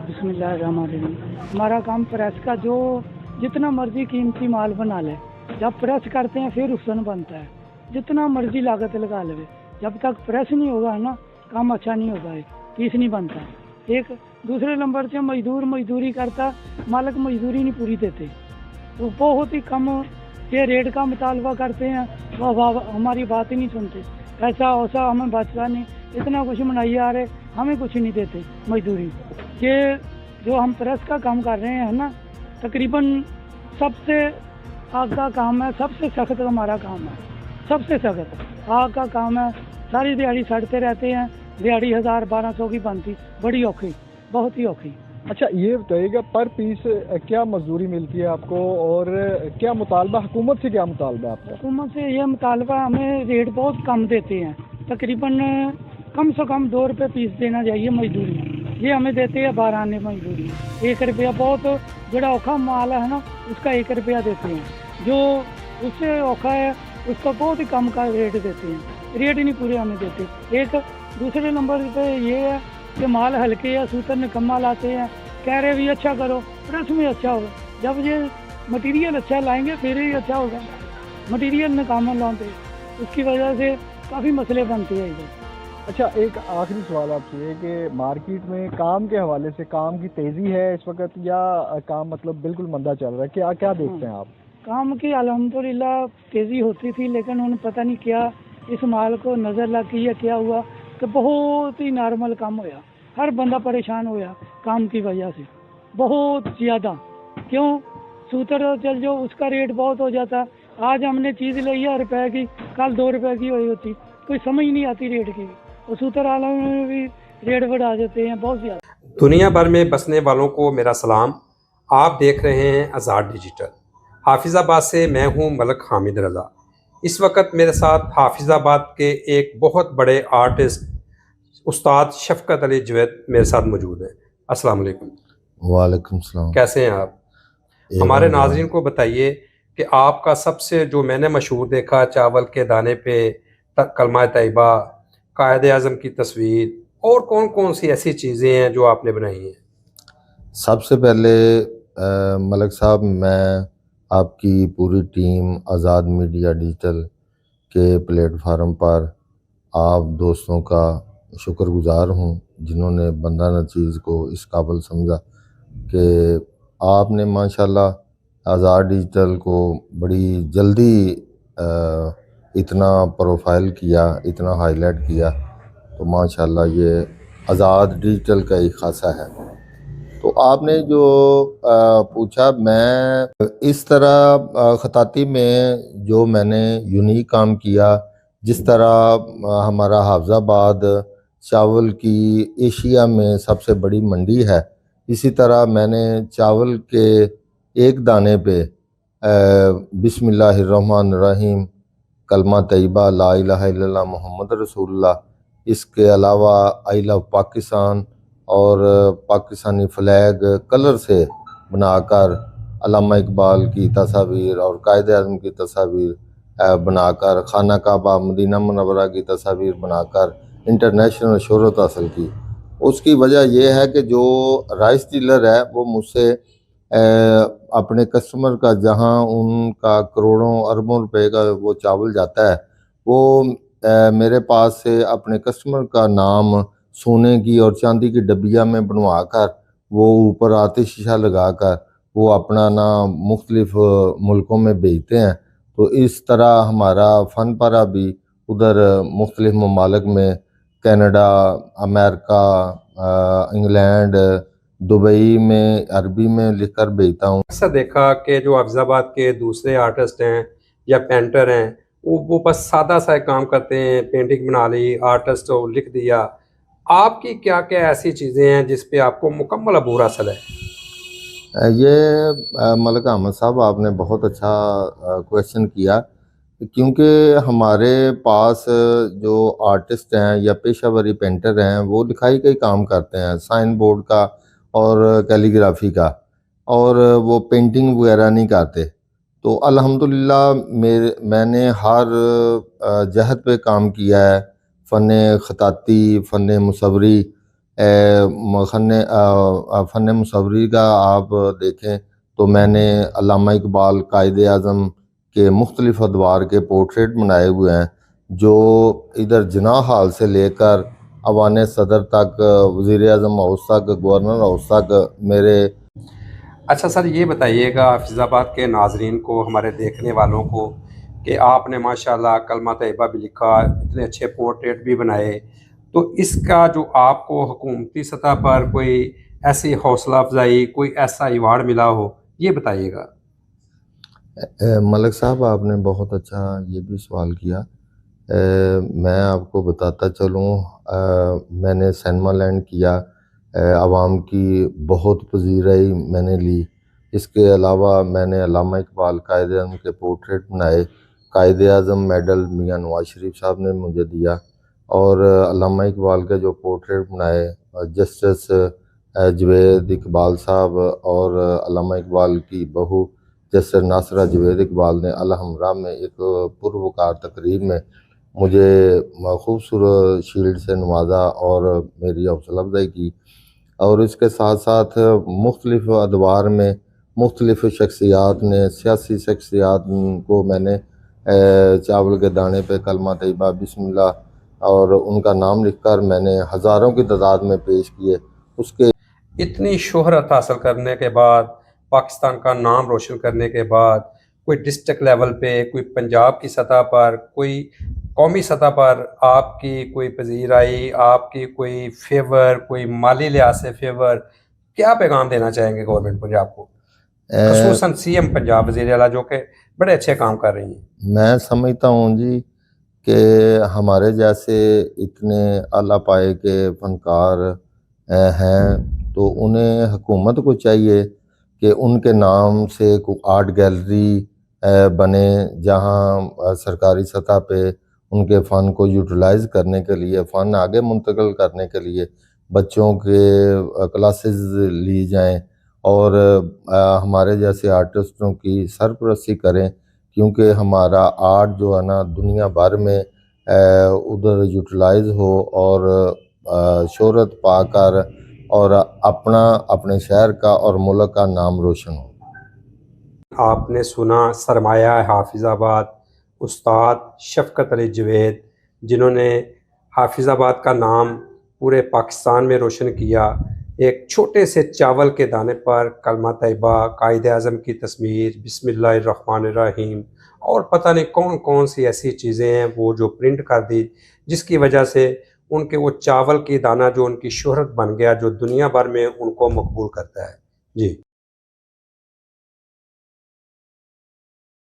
बिस्मिल्लाहिर्रहमानिर्रहीम। हमारा काम प्रेस का, जो जितना मर्जी कीमती माल बना ले, जब प्रेस करते हैं फिर हुसन बनता है। जितना मर्जी लागत लगा ले, जब तक प्रेस नहीं होगा ना काम अच्छा नहीं होगा, पीस नहीं बनता। एक दूसरे नंबर से मजदूर मजदूरी करता, मालिक मजदूरी नहीं पूरी देते, तो बहुत ही कम ये रेट का मुतालबा करते हैं, वह हमारी बात ही नहीं सुनते। ऐसा वैसा हमें बचता नहीं, इतना कुछ मनाइए आ रहे, हमें कुछ नहीं देते मजदूरी। ये जो हम प्रेस का काम कर रहे हैं ना, तकरीबन सबसे आग का काम है, सबसे सख्त हमारा काम है, सबसे सख्त आग का काम है। सारी दिहाड़ी सड़ते रहते हैं, दिहाड़ी 1000-1200 की बनती, बड़ी औखी, बहुत ही औखी। अच्छा, ये बताइएगा पर पीस क्या मजदूरी मिलती है आपको और क्या मुतालबा हुकूमत से, क्या मुतालबा आपका? हुकूमत से ये मुतालबा, हमें रेट बहुत कम देते हैं, तकरीबन कम से कम 2 रुपये पीस देना चाहिए मजदूरी। ये हमें देते हैं 12 आने मजदूरी, 1 रुपया। बहुत बड़ा औखा माल है ना, उसका 1 रुपया देते हैं, जो उससे औखा है उसका बहुत ही कम का रेट देते हैं, रेट नहीं पूरे हमें देते। एक दूसरे नंबर पे ये है कि माल हल्के या सूतर निकम्मा लाते हैं, कह रहे भी अच्छा करो, प्रेस में अच्छा होगा। जब ये मटेरियल अच्छा लाएंगे फिर ही अच्छा होगा, मटेरियल में काम लाते, उसकी वजह से काफ़ी मसले बनते हैं इधर। अच्छा, एक आखिरी सवाल आपसे है कि मार्केट में काम के हवाले से काम की तेज़ी है इस वक्त या काम मतलब बिल्कुल मंदा चल रहा है? क्या क्या देखते हैं आप? काम की अल्हम्दुलिल्लाह तेज़ी होती थी, लेकिन उन्हें पता नहीं क्या इस माल को नज़र लग गई या क्या हुआ कि बहुत ही नॉर्मल काम होया। हर बंदा परेशान होया काम की वजह से, बहुत ज़्यादा। क्यों? सूतर चल जो उसका रेट बहुत हो जाता, आज हमने चीज़ ली है रुपए की, कल 2 रुपए की हुई होती, कोई समझ नहीं आती रेट की। और सूतर वालों में भी रेट बढ़ा देते हैं बहुत ज़्यादा। दुनिया भर में बसने वालों को मेरा सलाम। आप देख रहे हैं आज़ाद डिजिटल। हाफिज़ाबाद से मैं हूं मलक हामिद रज़ा। इस वक्त मेरे साथ हाफिज़ाबाद के एक बहुत बड़े आर्टिस्ट उस्ताद शफ़क़त अली जवेद मेरे साथ मौजूद हैं। अस्सलाम वालेकुम। वालेकुम सलाम। कैसे हैं आप? हमारे नाज़रीन को बताइए कि आपका सबसे जो मैंने मशहूर देखा चावल के दाने पे कलमा तैयबा, कायदे आज़म की तस्वीर और कौन कौन सी ऐसी चीज़ें हैं जो आपने बनाई हैं? सबसे पहले मलक साहब, मैं आपकी पूरी टीम आज़ाद मीडिया डिजिटल के प्लेटफार्म पर आप दोस्तों का शुक्रगुज़ार हूँ जिन्होंने बंदा नचीज़ को इस काबिल समझा कि आपने माशाल्लाह आज़ाद डिजिटल को बड़ी जल्दी इतना प्रोफाइल किया, इतना हाईलाइट किया, तो माशाल्लाह ये आज़ाद डिजिटल का ही खासा है। तो आपने जो पूछा, मैं इस तरह ख़ताती में जो मैंने यूनिक काम किया, जिस तरह हमारा हाफिज़ाबाद चावल की एशिया में सबसे बड़ी मंडी है, इसी तरह मैंने चावल के एक दाने पे बिस्मिल्लाहिर्रहमानिर्रहीम, कलमा तैयबा, ला इलाहा इल्लल्लाह मुहम्मद रसूलुल्लाह, इसके अलावा आई लव पाकिस्तान और पाकिस्तानी फ्लैग कलर से बनाकर अल्लामा इकबाल की तस्वीर और कायदे आज़म की तस्वीर बनाकर, खाना काबा मदीना मुनव्वरा की तस्वीर बनाकर इंटरनेशनल शोहरत हासिल की। उसकी वजह यह है कि जो राइस डीलर है वो मुझसे अपने कस्टमर का, जहां उनका करोड़ों अरबों रुपए का वो चावल जाता है, वो मेरे पास से अपने कस्टमर का नाम सोने की और चांदी की डबिया में बनवा कर, वो ऊपर आतिश शीशा लगा कर वो अपना नाम मुख्तलिफ मुल्कों में भेजते हैं। तो इस तरह हमारा फ़न पारा भी उधर मुख्तलिफ ममालिक में, कनाडा, अमेरिका, इंग्लैंड, दुबई में अरबी में लिख कर भेजता हूँ। अक्सर देखा कि जो हाफिज़ाबाद के दूसरे आर्टिस्ट हैं या पेंटर हैं, वो बस सादा सा काम करते हैं, पेंटिंग बना ली, आर्टिस्ट को लिख दिया। आपकी क्या क्या ऐसी चीज़ें हैं जिस पे आपको मुकम्मल अबूर हासिल है? ये मलिक अहमद साहब, आपने बहुत अच्छा क्वेश्चन किया, क्योंकि हमारे पास जो आर्टिस्ट हैं या पेशावरी पेंटर हैं वो लिखाई का ही काम करते हैं, साइन बोर्ड का और कैलीग्राफी का, और वो पेंटिंग वगैरह नहीं करते। तो अल्हम्दुलिल्लाह मैंने हर जहत पे काम किया है, फ़न ख़ताती, फ़न मुसव्वरी, फ़न मुसव्वरी का आप देखें तो मैंने अल्लामा इकबाल, कायदे आज़म के मुख्तलिफ़ अदवार के पोर्ट्रेट बनाए हुए हैं, जो इधर जिनाह हाल से लेकर अवान सदर तक, वज़ीर आज़म हाउस तक, गवर्नर हाउस तक मेरे। अच्छा सर, ये बताइएगा हाफिज़ाबाद के नाज़रीन को, हमारे देखने वालों को, कि आपने माशाल्लाह कलमा तैयबा भी लिखा, इतने अच्छे पोर्ट्रेट भी बनाए, तो इसका जो आपको हुकूमती सतह पर कोई ऐसी हौसला अफजाई, कोई ऐसा अवार्ड मिला हो, ये बताइएगा। मलिक साहब, आपने बहुत अच्छा ये भी सवाल किया। मैं आपको बताता चलूँ, मैंने सिनेमा लैंड किया, आवाम की बहुत पजीराई मैंने ली। इसके अलावा मैंने अल्लामा इकबाल, कायदे आज़म के पोर्ट्रेट बनाए, कायदे आज़म मेडल मियाँ नवाज शरीफ साहब ने मुझे दिया, और अल्लामा इकबाल के जो पोर्ट्रेट बनाए जस्टिस जवेद इकबाल साहब और अल्लामा इकबाल की बहू जस्टिस नासरा जवेद इकबाल ने अल-हमरा में एक पुरवकार तकरीब में मुझे खूबसूरत शील्ड से नवाजा और मेरी हौसला अफजाई की। और इसके साथ साथ मुख्तलिफ़ अदवार में मुख्तलिफ़ शख्सियात ने, सियासी शख्सियात को मैंने चावल के दाने पे कलमा तैयबा, बिस्मिल्लाह और उनका नाम लिखकर मैंने हज़ारों की तादाद में पेश किए। उसके इतनी शोहरत हासिल करने के बाद, पाकिस्तान का नाम रोशन करने के बाद, कोई डिस्ट्रिक्ट लेवल पे, कोई पंजाब की सतह पर, कोई कौमी सतह पर आपकी कोई पजीराई, आपकी कोई फेवर, कोई माली लिहाज से फेवर, क्या पैगाम देना चाहेंगे गवर्नमेंट पंजाब को? खसूसन सीएम पंजाब वज़ीर आला जो कि बड़े अच्छे काम कर रही हैं। मैं समझता हूँ जी कि हमारे जैसे इतने आला पाए के फनकार हैं, तो उन्हें हुकूमत को चाहिए कि उनके नाम से कोई आर्ट गैलरी बने, जहाँ सरकारी सतह पे उनके फ़न को यूटिलाइज़ करने के लिए, फ़न आगे मुंतकिल करने के लिए बच्चों के क्लासेस ली जाएं और हमारे जैसे आर्टिस्टों की सरपरस्ती करें, क्योंकि हमारा आर्ट जो है ना दुनिया भर में उधर यूटिलाइज़ हो और शोहरत पाकर और अपने शहर का और मुल्क का नाम रोशन हो। आपने सुना सरमाया हाफिज़ाबाद उस्ताद शफ़क़त अली जवेद, जिन्होंने हाफिज़ाबाद का नाम पूरे पाकिस्तान में रोशन किया। एक छोटे से चावल के दाने पर कलमा तैयबा, कायदे आज़म की तस्वीर, बिस्मिल्लाहिर्रहमानिर्रहीम और पता नहीं कौन कौन सी ऐसी चीज़ें हैं वो जो प्रिंट कर दी, जिसकी वजह से उनके वो चावल की दाना जो उनकी शोहरत बन गया, जो दुनिया भर में उनको मकबूल करता है। जी।